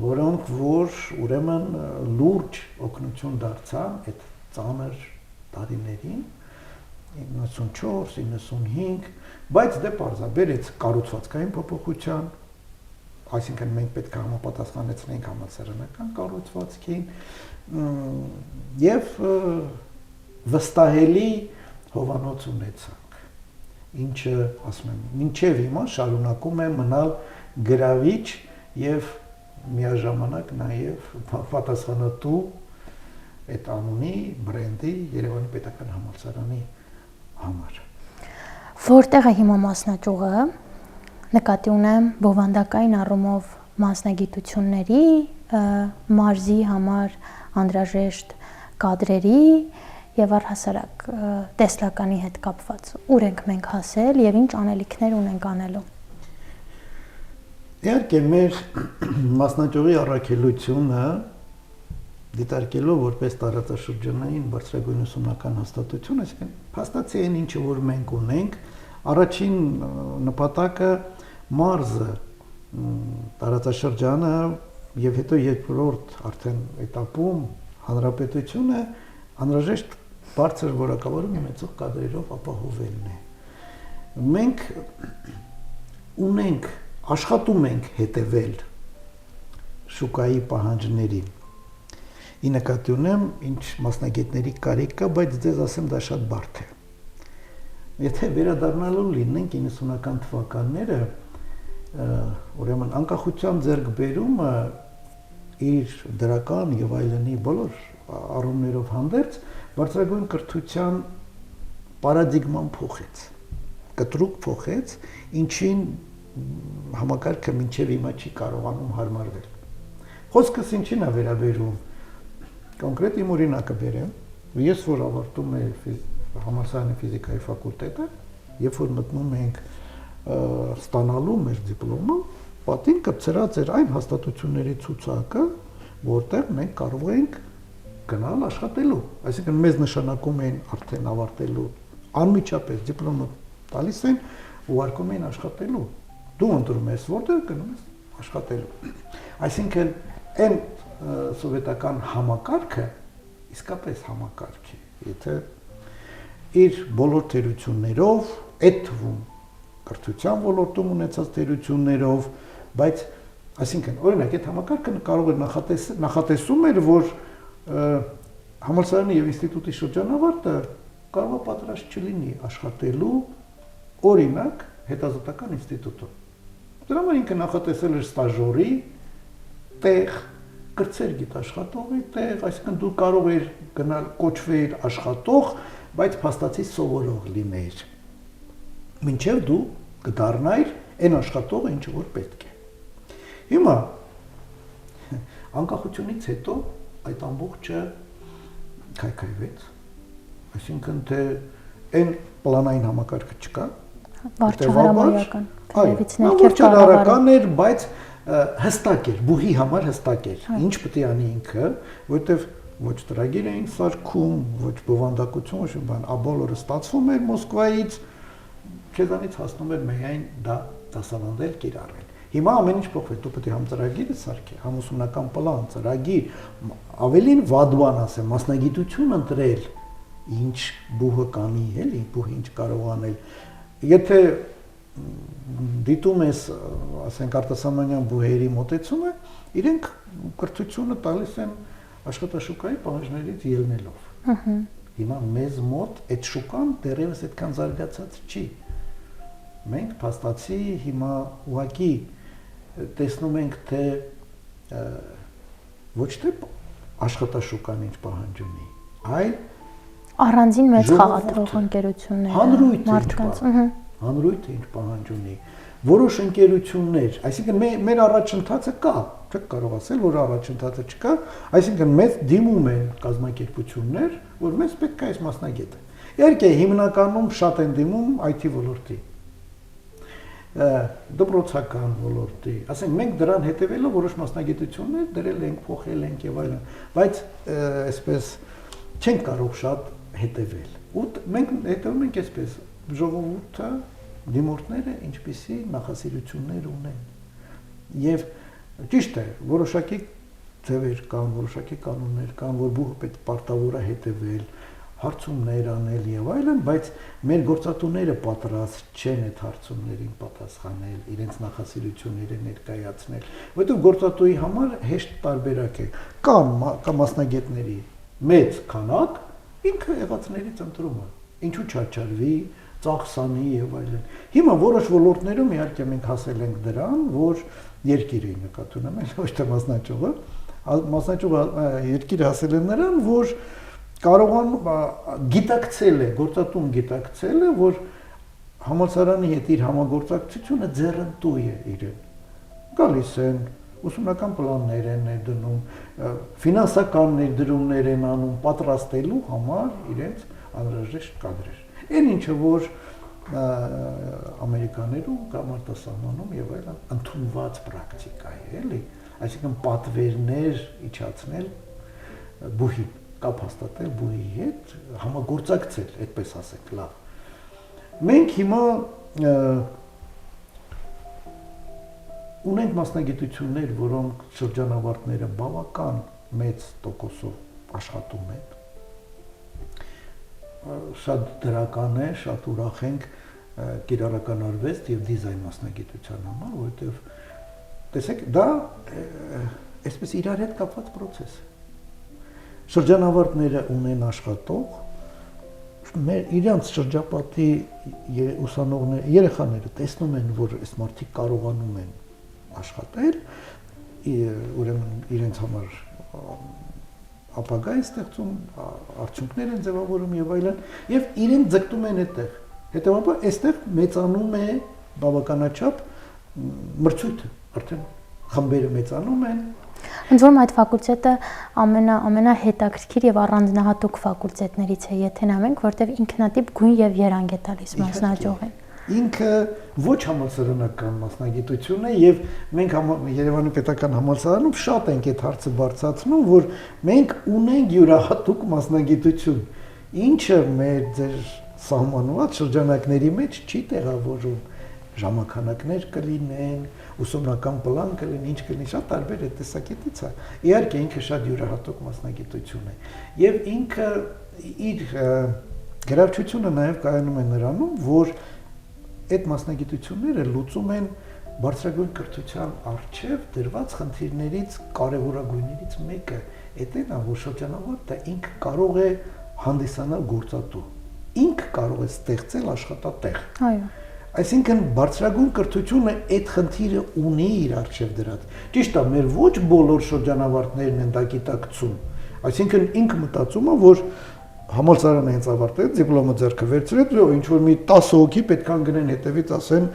որոնք որ ուրեմն լուրջ օգնություն դարձան այդ ծանր տարիներին 94, 95, բայց դե պարզաբերեց կառուցվածքային փոփոխության, այսինքն մենք պետք է համապատասխանեցնենք համալսարանական կառուցվածքին եւ վստահելի հովանոց ունեցանք, ինչը, ասում եմ, մինչև հիմա շարունակում է մնալ գրավիչ եւ միաժամանակ նաև պատասխանատու այդ անունի, բրենդի, Երևանի պետական համալսարանի համար։ Որտեղ է հիմա մասնաճյուղը, նկատի ունեմ բովանդակային առումով մասնագիտությունների, մարզի համար անհրաժեշտ կադրերի եւ առհասարակ տեսլականի հետ կապված, ուր ենք մենք հասել եւ ինչ անելիքներ ունենք անելու։ Իհարկե մեր մասնաճյուղի առաքելությունը դիտարկելով որպես տարածաշրջանային բարձրագույն ուսումնական հաստատություն, այսինքն փաստացի այն ինչը որ մենք ունենք, առաջին նպատակը մարզը, տարածաշրջանը եւ հետո երկրորդ արդեն этаպում հանրապետությունը անհրաժեշտ բարձր որակավորում ունեցող կադրերով ապահովելն է։ Մենք ունենք, աշխատում ենք հետևել շուկայի պահանջներին։ Ի նկատի ունեմ, ինչ մասնագետների կարիք կա, բայց ձեզ ասեմ դա շատ բարդ է։ Եթե վերադառնալու լինենք 90-ական թվականները, ուրեմն անկախության ձեռքբերումը իր դրական եւ այլնի բոլոր առումներով հանդերձ բարձրագույն կրթության պարադիգման փոխեց, կտրուկ փոխեց, ինչին համակարգը մինչև հիմա չի կարողանում հարմարվել։ Խոսքս ինչին է վերաբերում, կոնկրետ իմ օրինակը բերեմ, ես որ ավարտում եմ համալսարանի ֆիզիկայի ֆակուլտետը, երբ որ մտնում ենք ստանալու մեր դիպլոմը, պատին կպցրած էր այն հաստատությունների ցուցակը, որտեղ մենք կարող ենք գնալ աշխատելու, այսինքն մեզ նշանակում են արդեն ավարտելու, անմիջապես դիպլոմը տալիս են, ուղարկում են աշխատելու, դու ընտրում ես որտեղ գնում ես աշխատելու, այսինքն այն սովետական համակարգը իսկապես համակարգ է, եթե իր բոլոր թերություններով, այդ թվում կրթության ոլորտում ունեցած թերություններով, բայց այսինքն օրինակ այդ համակարգը կարող է նախատեսում էր, որ համալսարանի եւ ինստիտուտի շրջանավարտը կարող է պատրաստ չլինի աշխատելու օրինակ հետազոտական ինստիտուտում։ Դրա համար ինքը նախատեսել էր ստաժորի տեղ, կրծեր գիտաշխատողի տեղ, այսինքն դու կարող ես գնալ կոչվել աշխատող, բայց փաստացի սովորող լինեիր։ Մինչև դու կդառնայիր այն աշխատողը, ինչը որ պետք է։ Հիմա անկախությունից հետո այդ ամբողջը քայքայվեց, այսինքն թե այն պլանային համակարգը չկա, վարչահարամարական, քայլից ներքև կառավարական էր, բայց հստակ էր, բուհի համար հստակ էր, ինչ պետք է անի ինքը, որովհետև ոչ ծրագիր էին սարքում, ոչ բովանդակություն, ոչ բան, բոլորը ստացվում էր Մոսկվայից, քեզանից հասնում էր միայն դա դասավանդել, կիրառել։ Հիմա ամեն ինչ փոխվել, դու պետք է համ ծրագիրը սարքել, համ ուսումնական պլան, ծրագիր, ավելին վադուան ասեմ, մասնագիտություն ընտրել, ինչ բուհը կանի, էլի, բուհը ինչ կարող անել։ Եթե դիտում ես, ասենք արտասահմանյան բուհերի մոտեցումը, իրենք կրթությունը տալիս են աշխատաշուկայի պահանջներից ելնելով։ Հիմա մեզ մոտ այդ շուկան դեռևս այդքան զարգացած չի։ Մենք փաստացի հիմա ուղղակի տեսնում ենք, թե ոչ թե աշխատաշուկան ինչ պահանջ ունի, այլ առանձին մեծ խաղադրող ընկերությունները, մարդկանց, հանրույթը ինչ պահանջ ունի, որոշ ընկերություններ, այսինքն մեր առաջընթացը կա, չեք կարող ասել, որ առաջընթացը չկա, այսինքն մեզ դիմում են կազմակերպություններ, որ մեզ պետք է այս մասնագետը։ Իհարկե հիմնականում շատ են դիմում IT ոլորտի, դպրոցական ոլորտի, ասենք մենք դրան հետևելով որոշ մասնագիտություններ դրել ենք, փոխել ենք եւ այլն, բայց այսպես չենք կարող շատ հետևել։ Ու մենք հետևում ենք այսպես ժողովուրդը, դիմորդները ինչպիսի նախասիրություններ ունեն։ Եվ ճիշտ է, որոշակի ձևեր կան, որոշակի կանոններ կան, որ բուհը պետք է պարտավոր է հետևել, հարցումներ անել եւ այլն, բայց մեր գործատուները պատրաստ չեն այդ հարցումներին պատասխանել, իրենց նախասիրությունները ներկայացնել, որովհետեւ գործատուի համար հեշտ տարբերակ է։ Կան մասնագետների մեծ քանակ, ինքը եղածներից ընտրում է։ Ինչու չաչարվի, ծախսանի եւ այլն։ Հիմա որոշ ոլորտներում իհարկե մենք հասել ենք դրան, որ երկիրը նկատի ունեմ, ոչ թե մասնաճյուղը երկիրը հասել է նրան, որ կարողանում գիտակցել է, գործատուն գիտակցել է, որ համալսարանի հետ իր համագործակցությունը ձեռնտու է իրեն։ Գալիս են, ուսումնական պլաններ են դնում, ֆինանսական ներդրումներ են անում պատրաստելու համար իրենց անհրաժեշտ կադրեր։ Այն ինչը որ Ամերիկաներում կամ արտասահմանում եւ այլն ընդունված պրակտիկա է, էլի, այսինքն պատվերներ իջացնել բուհի, կապ հաստատել բուհի հետ, համագործակցել, այդպես ասենք, լավ։ Մենք հիմա ունենք մասնագիտություններ, որոնք շրջանավարտները բավական մեծ տոկոսով աշխատում են։ Շատ դրական է, շատ ուրախ ենք կիրառական արվեստ եւ դիզայն մասնագիտության համար, որովհետեւ տեսեք, դա այսպես իրար հետ կապված process է։ Շրջանավարտները ունեն աշխատող, իրանց շրջապատի ուսանողները, երեխաները տեսնում են, որ այս մարդիկ կարողանում են աշխատել, ուրեմն իրենց համար ապագա է ստեղծում, արդյունքներ են ձևավորում եւ այլն, եւ իրեն ձգտում են այդտեղ։ Հետեւաբար այստեղ մեծանում է բավականաչափ մրցույթը, արդեն խմբերը մեծանում են։ Ընդ որում այդ ֆակուլտետը ամենահետաքրքիր եւ առանձնահատուկ ֆակուլտետներից է, եթե նայենք, որտեղ ինքնատիպ գույն եւ երանգ է տալիս մասնաճյուղին։ Ինքը ոչ համալսարանական մասնագիտություն է եւ մենք Երևանի պետական համալսարանում շատ ենք այդ հարցը բարձրացնում, որ մենք ունենք յուրահատուկ մասնագիտություն, ինչը մեր ձեր սահմանված շրջանակների մեջ չի տեղավորում, ժամանակներ կլինեն, ուսումնական պլան կլինի, ինչ կլինի, շատ տարբեր է տեսակետից է։ Իհարկե ինքը շատ յուրահատուկ մասնագիտություն է եւ ինքը իր գրավչությունը նաեւ կայանում է նրանում, որ այդ մասնագիտությունները լուծում են բարձրագույն կրթության առջև դրված խնդիրներից կարևորագույններից մեկը այդ է, որ շրջանավարտը ինքը կարող է հանդիսանալ գործատու, ինքը կարող է ստեղծել աշխատատեղ։ Այո։ Այսինքն բարձրագույն կրթությունը այդ խնդիրը ունի իր առջև դրած։ Ճիշտ է, մեր ոչ բոլոր շրջանավարտներն են դա գիտակցում։ Այսինքն ինքը մտածում է, որ համալսարանը հենց ավարտել, դիպլոմը ձեռքը վերցրել, ինչ որ մի 10 հոգի պետք է գնեն հետևից ասեն,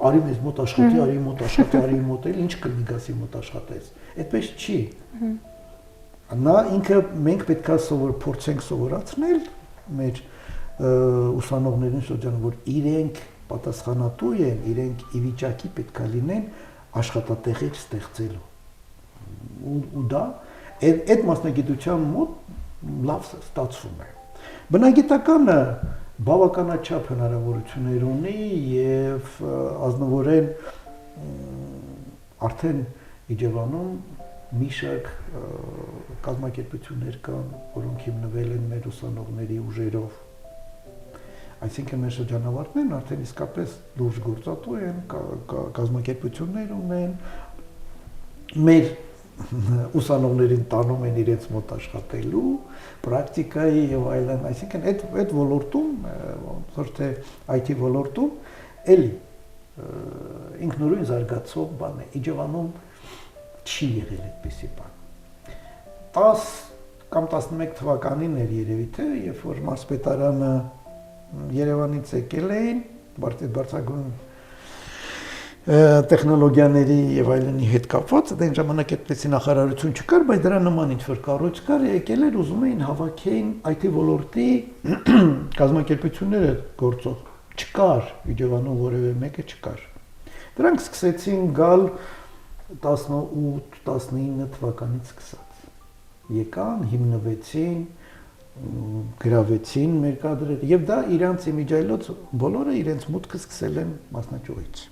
արի մեզ մոտ աշխատի, արի մոտ աշխատի, արի մոտ էլ ինչ կլինի գասի մոտ աշխատես։ Այդպես չի։ Նա ինքը մենք պետք է փորձենք սովորացնել մեր ուսանողներին շրջանում, որ իրենք պատասխանատու են, իրենք ի վիճակի պետք է լինեն աշխատատեղեր ստեղծելու։ Ու դա այդ մասնագիտության մոտ լավ ստացվում է։ Բնագիտականը բավականաչափ հնարավորություններ ունի եւ ազնվորեն արդեն Իջևանում մի շարք կազմակերպություններ կան, որոնք հիմնվել են մեր ուսանողների ուժերով։ Այսինքն մեր շրջանավարտներն արդեն իսկապես լուրջ գործատու են, կազմակերպություններ ունեն, մեր ուսանողներին տանում են իրենց մոտ աշխատելու, պրակտիկայի եւ այլն, այսինքն այդ ոլորտում, ոնց թե IT ոլորտում էլի ինքնուրույն զարգացող բան է։ Իջևանում չի եղել այդպիսի բան։ 10 կամ 11 թվականին էր երևի թե, երբ որ մարզպետարանը Երևանից եկել էին, բարձրագույն տեխնոլոգիաների եւ այլնի հետ կապված, դա այն ժամանակ այդպեսի նախարարություն չկար, բայց դրա նման ինչ-որ կառույց կար, եկել էր ուզում էին հավաքեին IT ոլորտի կազմակերպությունները գործող։ Չկար, Իջևանում որևէ մեկը չկար։ Դրանք սկսեցին գալ 18-19 թվականից սկսած։ Եկան, հիմնվեցին, գրավեցին մեր կադրերը եւ դա իրանց իմիջայլոց բոլորը իրենց մուտքը սկսել են մասնաճյուղից։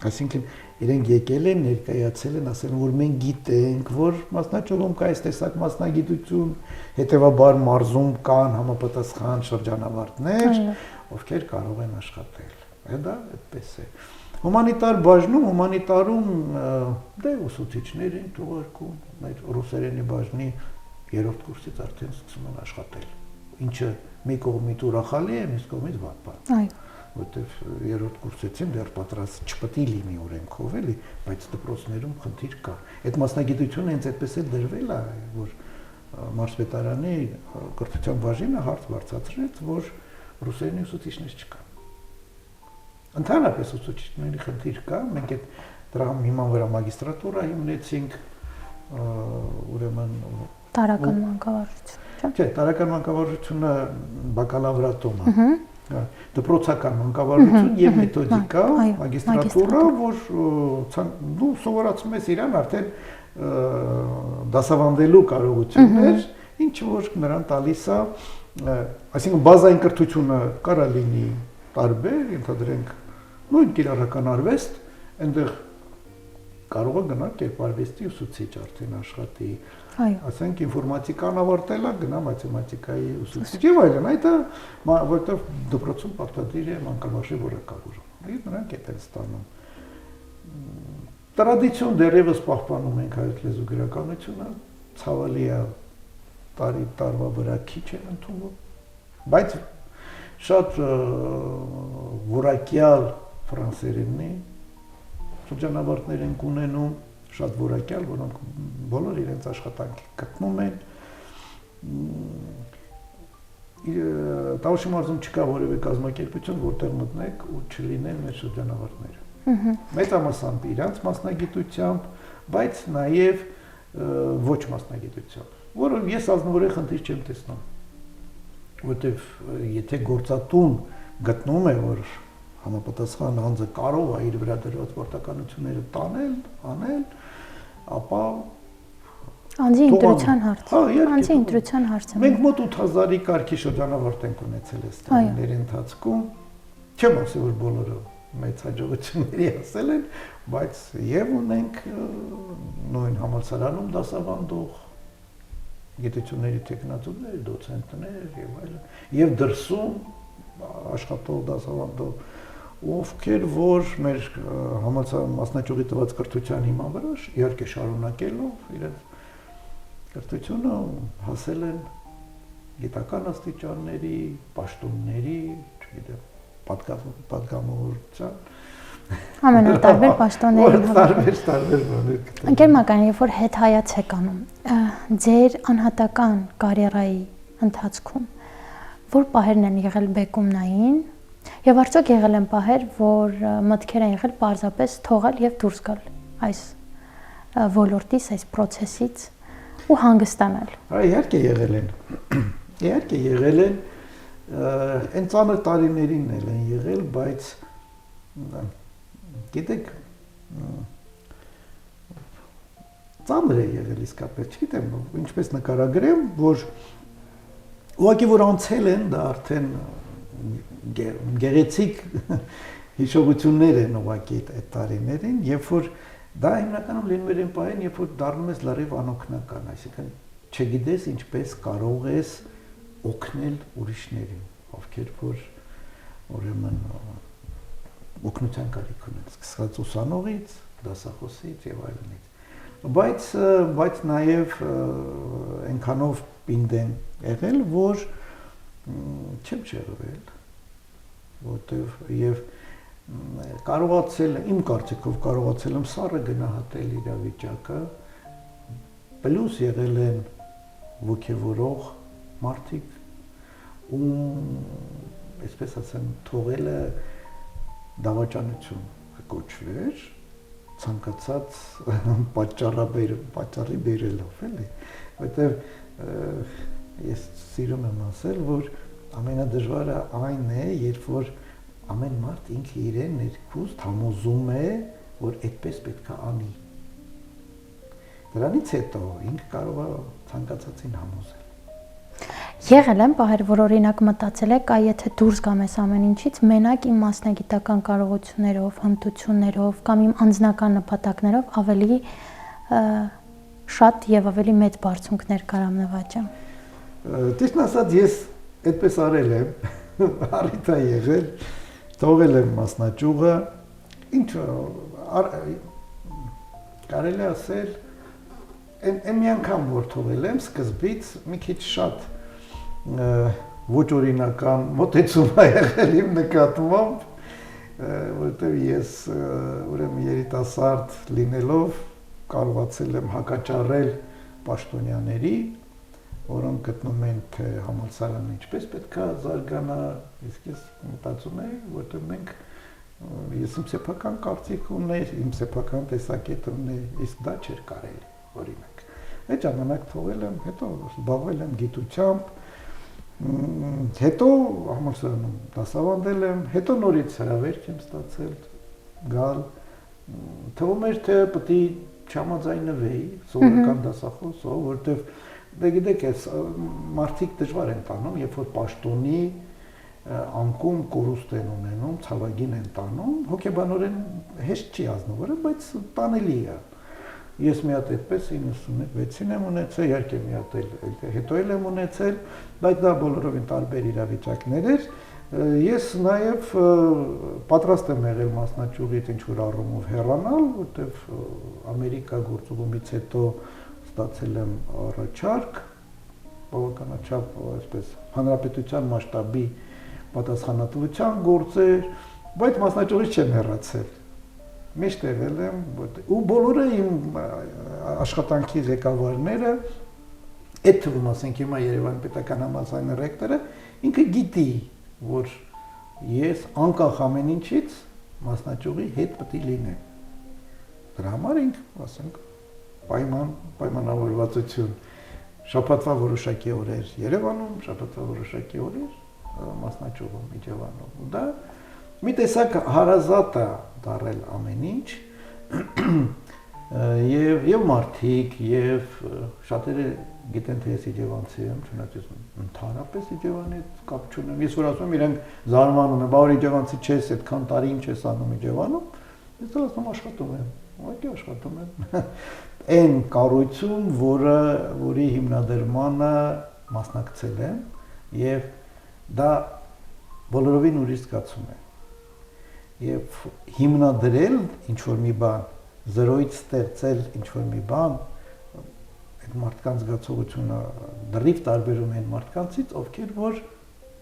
Այսինքն իրենք եկել են, ներկայացել են, ասել են, որ մենք գիտենք, որ մասնաճյուղում կա այս տեսակ մասնագիտություն, հետեւաբար մարզում կան համապատասխան շրջանավարտներ, ովքեր կարող են աշխատել։ Դա այդպես է։ Հումանիտար բաժնում, հումանիտարում դե ուսուցիչներ են թողարկում, մեր ռուսերենի բաժնի 3-րդ կուրսից արդեն սկսում են աշխատել ինչը մի կողմից ուրախալի է, մյուս կողմից վատ բան։ Այո։ Որտեվ երրորդ կուրսեցին դեռ պատրաստ չպետք է լինի օրենքով էլի, բայց դպրոցներում խնդիր կա։ Այդ մասնագիտությունը հենց այդպես էլ դրվել է, որ մարզպետարանի կրթության բաժինը հարց բարձրացրեց, որ ռուսերենի ուսուցիչներ չկա։ Ընդհանրապես ուսուցիչների խնդիր կա, մենք այդ դրա հիման վրա մագիստրատուրա հիմնեցինք, ուրեմն Տարական մանկավարժություն, չէ, տարական մանկավարժությունը բակալավրատոմ է։ Դպրոցական մանկավարժություն եւ մեթոդիկա, մագիստրատուրա, որ դու սովորացնում ես իրան արդեն դասավանդելու կարողություններ, ինչ որ նրան տալիս է, այսինքն բազային կրթությունը կարա լինի տարբեր, ենթադրենք նույն կիրառական արվեստ, այնտեղ կարող է գնալ կերպարվեստի ուսուցիչ արդեն աշխատի, ասենք ինֆորմատիկան ավարտել է, գնա մաթեմատիկայի ուսուցիչ եւ այլն, այդ որտեղ դպրոցում պարտադիր է մանկավարժի որակավորում։ Եվ նրանք այդ են ստանում։ Տրադիցիոն դեռևս պահպանում ենք հայոց լեզու գրականությունը, ցավալի է տարվա վրա քիչ է ընդունվում, բայց շատ որակյալ ֆրանսերենի շրջանավարտներ են ունենում, շատ որակյալ, որոնք բոլոր իրենց աշխատանքի գտնում են։ Տավուշի մարզում չկա որևէ կազմակերպություն, որտեղ մտնեք ու չլինեն մեր շրջանավարտները։ Մեծամասամբ իրանց մասնագիտությամբ, բայց նաև ոչ մասնագիտությամբ, որը ես ազնվորեն խնդիր չեմ տեսնում, որտեվ եթե գործատուն գտնում է, որ համապատասխան անձը կարող է իր վրա դրված պարտականությունները տանել, անել, ապա անձի ընտրության հարց։ Անձի ընտրության հարցը։ Մենք մոտ 8000-ի կարգի շրջանավարտ ենք ունեցել այս տարիների ընթացքում։ Չեմ ասի, որ բոլորը մեծ հաջողությունների հասել են, բայց եւ ունենք նույն համալսարանում դասավանդող գիտությունների տեխնատուրներ, դոցենտներ եւ այլն, եւ դրսում աշխատող դասավանդող, ովքեր որ մեր համալսարան մասնաճյուղի տված կրթության հիման վրա իհարկե շարունակելով իրենց կրթությունը հասել են գիտական աստիճանների, պաշտոնների, չգիտեմ, պատգամավորության ամենատարբեր պաշտոնների տարբեր բաներ։ Ընկեր Մակարյան, երբ որ հետհայաց եք անում, ձեր անհատական կարիերայի ընթացքում որ պահերն են եղել բեկումնային եւ արդյոք եղել են պահեր, որ մտքեր են եղել պարզապես թողել եւ դուրս գալ այս ոլորտից, այս process-ից ու հանգստանալ։ Իհարկե եղել են։ Իհարկե եղել են, այն ծանր տարիներին են եղել, բայց գիտեք, ծանր է եղել իսկապես, չգիտեմ, ինչպես նկարագրեմ, որ ուղղակի որ անցել են, դա արդեն գեղեցիկ հիշողություններ են ուղղակի այդ տարիներին, երբ որ դա հիմնականում լինում էր այն պահին, երբ որ դառնում ես լրիվ անօգնական, այսինքն չգիտես ինչպես կարող ես օգնել ուրիշներին, ովքեր որ ուրեմն օգնության կարիք ունեն, սկսած ուսանողից, դասախոսից եւ այլնից։ Բայց նաեւ այնքանով պինդ են եղել, որ չեմ չեղվել, որտեվ եւ կարողացել իմ կարծիքով կարողացել եմ սառը գնահատել իրավիճակը, պլյուս եղել են ոգևորող մարդիկ, այսպես ասեմ, թողելը դավաճանություն կոչվեր, ցանկացած պատճառի բերելով, էլի, որտեվ ես սիրում եմ ասել, որ ամենադժվարը այն է, երբ որ ամեն մարդ ինքը իրեն ներքուստ համոզում է, որ այդպես պետք է անի։ Դրանից հետո ինքը կարող է ցանկացածին համոզել։ Եղել են պահեր, որ օրինակ մտածել եք, եթե դուրս գամ այս ամեն ինչից, մենակ իմ մասնագիտական կարողություններով, հմտություններով կամ իմ անձնական նպատակներով ավելի շատ եւ ավելի մեծ բարձունքներ կարամ նվաճեմ։ Ճիշտ ասած, ես այդպես արել եմ, առիթ է եղել, թողել եմ մասնաճյուղը, ինչ կարելի ասել, այն մի անգամ որ թողել եմ, սկզբից մի քիչ շատ ոչ օրինական մոտեցում ա եղել իմ նկատմամբ, որտեղ ես ուրեմն երիտասարդ լինելով կարողացել եմ հակաճառել պաշտոնյաների, որոնք գտնում են, թե համալսարանը ինչպես պետք է զարգանա, իսկ ես մտածում եմ, որտեղ մենք ես իմ սեփական կարծիք ունեի, իմ սեփական տեսակետ ունեի, իսկ դա չէր կարելի, օրինակ։ Այդ ժամանակ թողել եմ, հետո զբաղվել եմ գիտությամբ, հետո համալսարանում դասավանդել եմ, հետո նորից հրավերք եմ ստացել գալ, թվում էր, թե պետք է չհամաձայնվեի սովորական դասախոսով, որտեղ դե գիտեք, այս մարդիկ դժվար են տանում, երբ որ պաշտոնի անկում կորուստ են ունենում, ցավագին են տանում, հոգեբանորեն հեշտ չի ազնվորը, բայց տանելի է։ Ես մի հատ այդպես 96-ին եմ ունեցել, իհարկե մի հատ հետո եմ ունեցել, բայց դա բոլորովին տարբեր իրավիճակներ էր։ Ես նաև պատրաստ եմ եղել մասնաճյուղից ինչ-որ առումով հեռանալ, որտեղ Ամերիկա գործողումից հետո ստացել եմ առաջարկ, բավականաչափ այսպես հանրապետության մասշտաբի պատասխանատվության գործեր, բայց մասնաճյուղից չեմ հեռացել։ Միշտ եղել եմ, ու բոլորը իմ աշխատանքի ղեկավարները, այդ թվում ասենք հիմա Երևանի պետական համալսարանի ռեկտորը, ինքը գիտի, որ ես անկախ ամեն ինչից մասնաճյուղի հետ պետք է լինեմ։ Դրա համար ինք, ասենք, պայմանավորվածություն, շաբաթվա որոշակի օրեր Երևանում, շաբաթվա որոշակի օրեր մասնաճյուղում Իջևանում։ Դա մի տեսակ հարազատ է դարել ամեն ինչ, եւ մարդիկ, եւ շատերը գիտեն, թե ես իջևանցի եմ, չնայած ես ընդհանրապես Իջևանի կապ չունեմ։ Ես որ ասում եմ, իրենք զարմանում են, բա որ իջևանցի չես, այդքան տարի ինչ ես անում Իջևանում, ես ասում աշխատում եմ, ուղղակի աշխատում եմ։ Այն կառույցում, որի հիմնադրմանը մասնակցել եմ, եւ դա բոլորովին ուրիշ զգացում է։ Եվ հիմնադրել ինչ-որ մի բան, զրոյից ստեղծել ինչ-որ մի բան, այդ մարդկանց զգացողությունը դրիվ տարբերում են մարդկանցից, ովքեր որ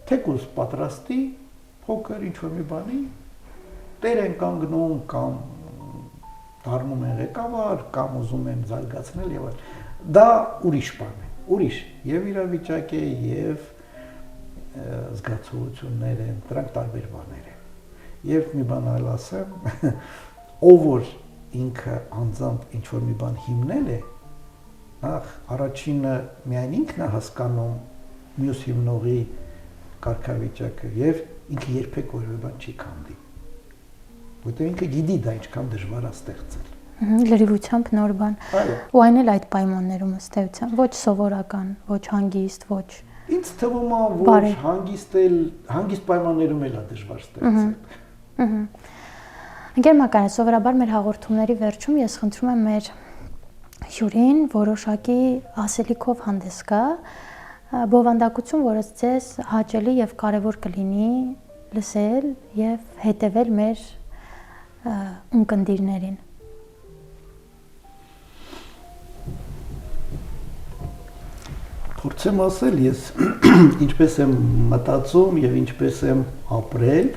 թեկուզ պատրաստի փոքր ինչ-որ մի բանի տեր են կանգնում կամ դառնում են ղեկավար կամ ուզում են զարգացնել եւ այլն։ Դա ուրիշ բան է, ուրիշ եւ իրավիճակ է եւ զգացողություններ են, դրանք տարբեր բաներ են։ Եվ մի բան այլ ասեմ, ով որ ինքը անձամբ ինչ-որ մի բան հիմնել է, նախ առաջինը միայն ինքն է հասկանում մյուս հիմնողի կարգավիճակը եւ ինքը երբեք որևէ բան չի քանդի։ Որտեղ ինքը գիտի դա ինչքան դժվար է ստեղծել։ Լրիվությամբ նոր բան։ Ու այն էլ այդ պայմաններում ըստ էության, ոչ սովորական, ոչ հանգիստ, ոչ Ինձ թվում է, որ հանգիստ պայմաններում էլ է դժվար ստեղծել։ Ընկեր Մակարյան, սովորաբար մեր հաղորդումների վերջում ես խնդրում եմ մեր հյուրին որոշակի ասելիքով հանդես գա, բովանդակություն, որը ձեզ հաճելի եւ կարեւոր կլինի լսել եւ հետեւել մեր ունկնդիրներին։ Փորձեմ ասել ես ինչպես եմ մտածում եւ ինչպես եմ ապրել,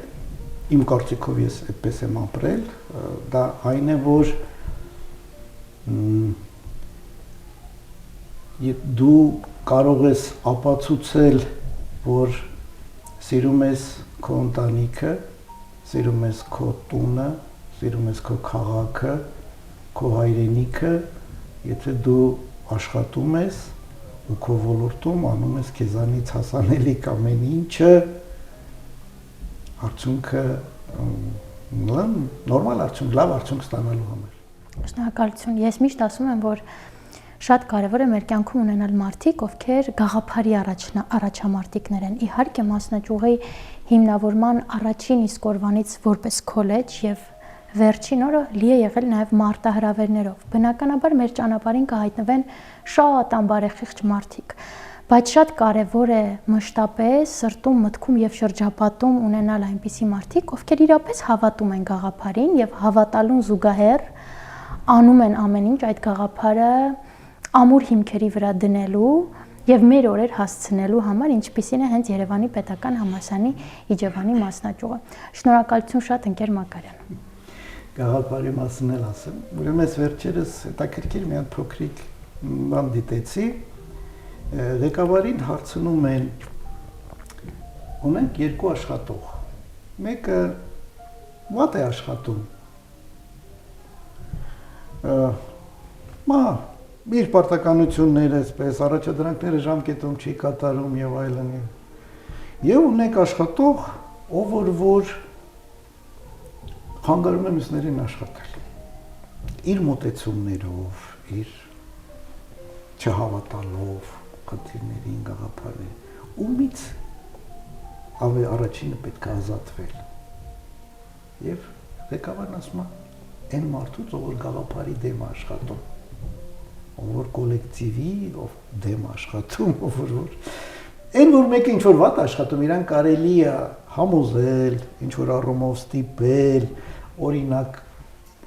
իմ կարծիքով ես այդպես եմ ապրել, դա այն է, որ դու կարող ես ապացուցել, որ սիրում ես քո ընտանիքը, սիրում ես քո տունը, սիրում ես քո քաղաքը, քո հայրենիքը, եթե դու աշխատում ես ու քո ոլորտում անում ես քեզանից հասանելիք ամեն ինչը, արդյունքը նորմալ արդյունք, լավ արդյունք ստանալու համար։ Շնորհակալություն։ Ես միշտ ասում եմ, որ շատ կարևոր է մեր կյանքում ունենալ մարդիկ, ովքեր գաղափարի առաջամարտիկներ են։ Իհարկե մասնաճյուղի հիմնավորման առաջին իսկ օրվանից որպես քոլեջ եւ վերջին օրը լի է եղել նաեւ մարտահրավերներով։ Բնականաբար մեր ճանապարհին կհայտնվեն շատ անբարեխիղճ մարդիկ, բայց շատ կարևոր է մշտապես սրտում, մտքում եւ շրջապատում ունենալ այնպիսի մարդիկ, ովքեր իրապես հավատում են գաղափարին եւ հավատալուն զուգահեռ անում են ամեն ինչ այդ գաղափարը ամուր հիմքերի վրա դնելու եւ մեր օրեր հասցնելու համար, ինչպիսին է հենց Երևանի Պետական Համալսարանի Իջևանի մասնաճյուղը։ Շնորհակալություն շատ, ընկեր Մակարյան։ Գաղափարի մասին էլ ասեմ։ Ուրեմն ես վերջերս հետաքրքիր մի հատ փոքրիկ բան դիտեցի։ Ղեկավարին հարցնում են, ունենք երկու աշխատող։ Մեկը ո՞տ է աշխատում։ Իր պարտականությունները, այսպես առաջադրանքները ժամկետում չի կատարում եւ այլն։ Եվ ունենք աշխատող, ով որ խանգարում է մյուսներին աշխատել։ Իր մոտեցումներով, իր չհավատալով խնդիրներին, գաղափարներին, ումից առաջինը պետք է ազատվել։ Եվ ղեկավարն ասում է, այն մարդուց, ով որ գաղափարի դեմ աշխատում, ով որ կոլեկտիվի դեմ աշխատում, ով որ այն որ մեկը ինչ որ վատ աշխատում, իրան կարելի է համոզել, ինչ որ առումով ստիպել,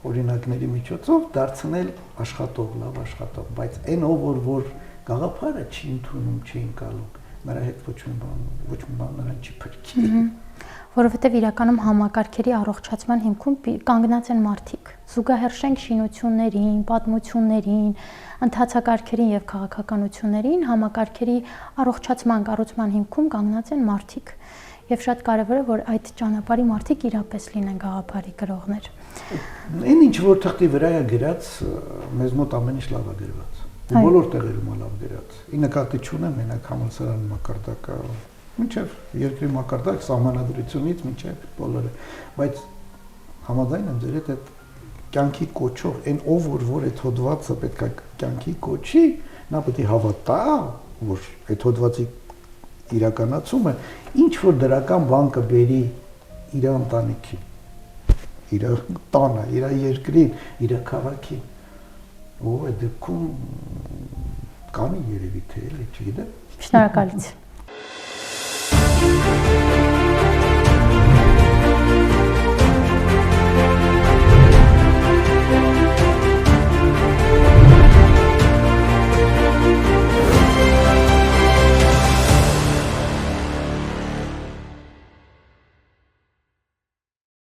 օրինակների միջոցով դարձնել աշխատող, լավ աշխատող, բայց այն ով որ գաղափարը չի ընդունում, չի ընկալում, նրա հետ ոչ մի բան նրան չի փրկի։ Որովհետև իրականում համակարգերի առողջացման հիմքում կանգնած են մարդիկ։ Զուգահեռշենք շինություններին, պատմություններին, ընթացակարգերին եւ քաղաքականություններին, համակարգերի առողջացման, կառուցման հիմքում կանգնած են մարդիկ։ Եվ շատ կարևոր է, որ այդ ճանապարհի մարդիկ իրապես լինեն գաղափարի գրողներ։ Այն ինչ որ թղթի վրա է գրած, մեզ մոտ ամեն ինչ լավ է գրված։ Բոլոր տեղերում է լավ գրած։ Ի նկատի չունեմ մենակ համալսարանի մակարդակը, մինչև երկրի մակարդակ սահմանադրությունից մինչև բոլորը, բայց համաձայն եմ ձեր հետ այդ կյանքի կոչող, այն ով որ այդ հոդվածը պետք է կյանքի կոչի, նա պետք է հավատա, որ այդ հոդվածի իրականացումը ինչ որ դրական բան կբերի իր ընտանիքին, իր տանը, իր երկրին, իր քաղաքին։ Ու այդ դեպքում կանի երևի թե էլի, չգիտեմ։ Շնորհակալություն։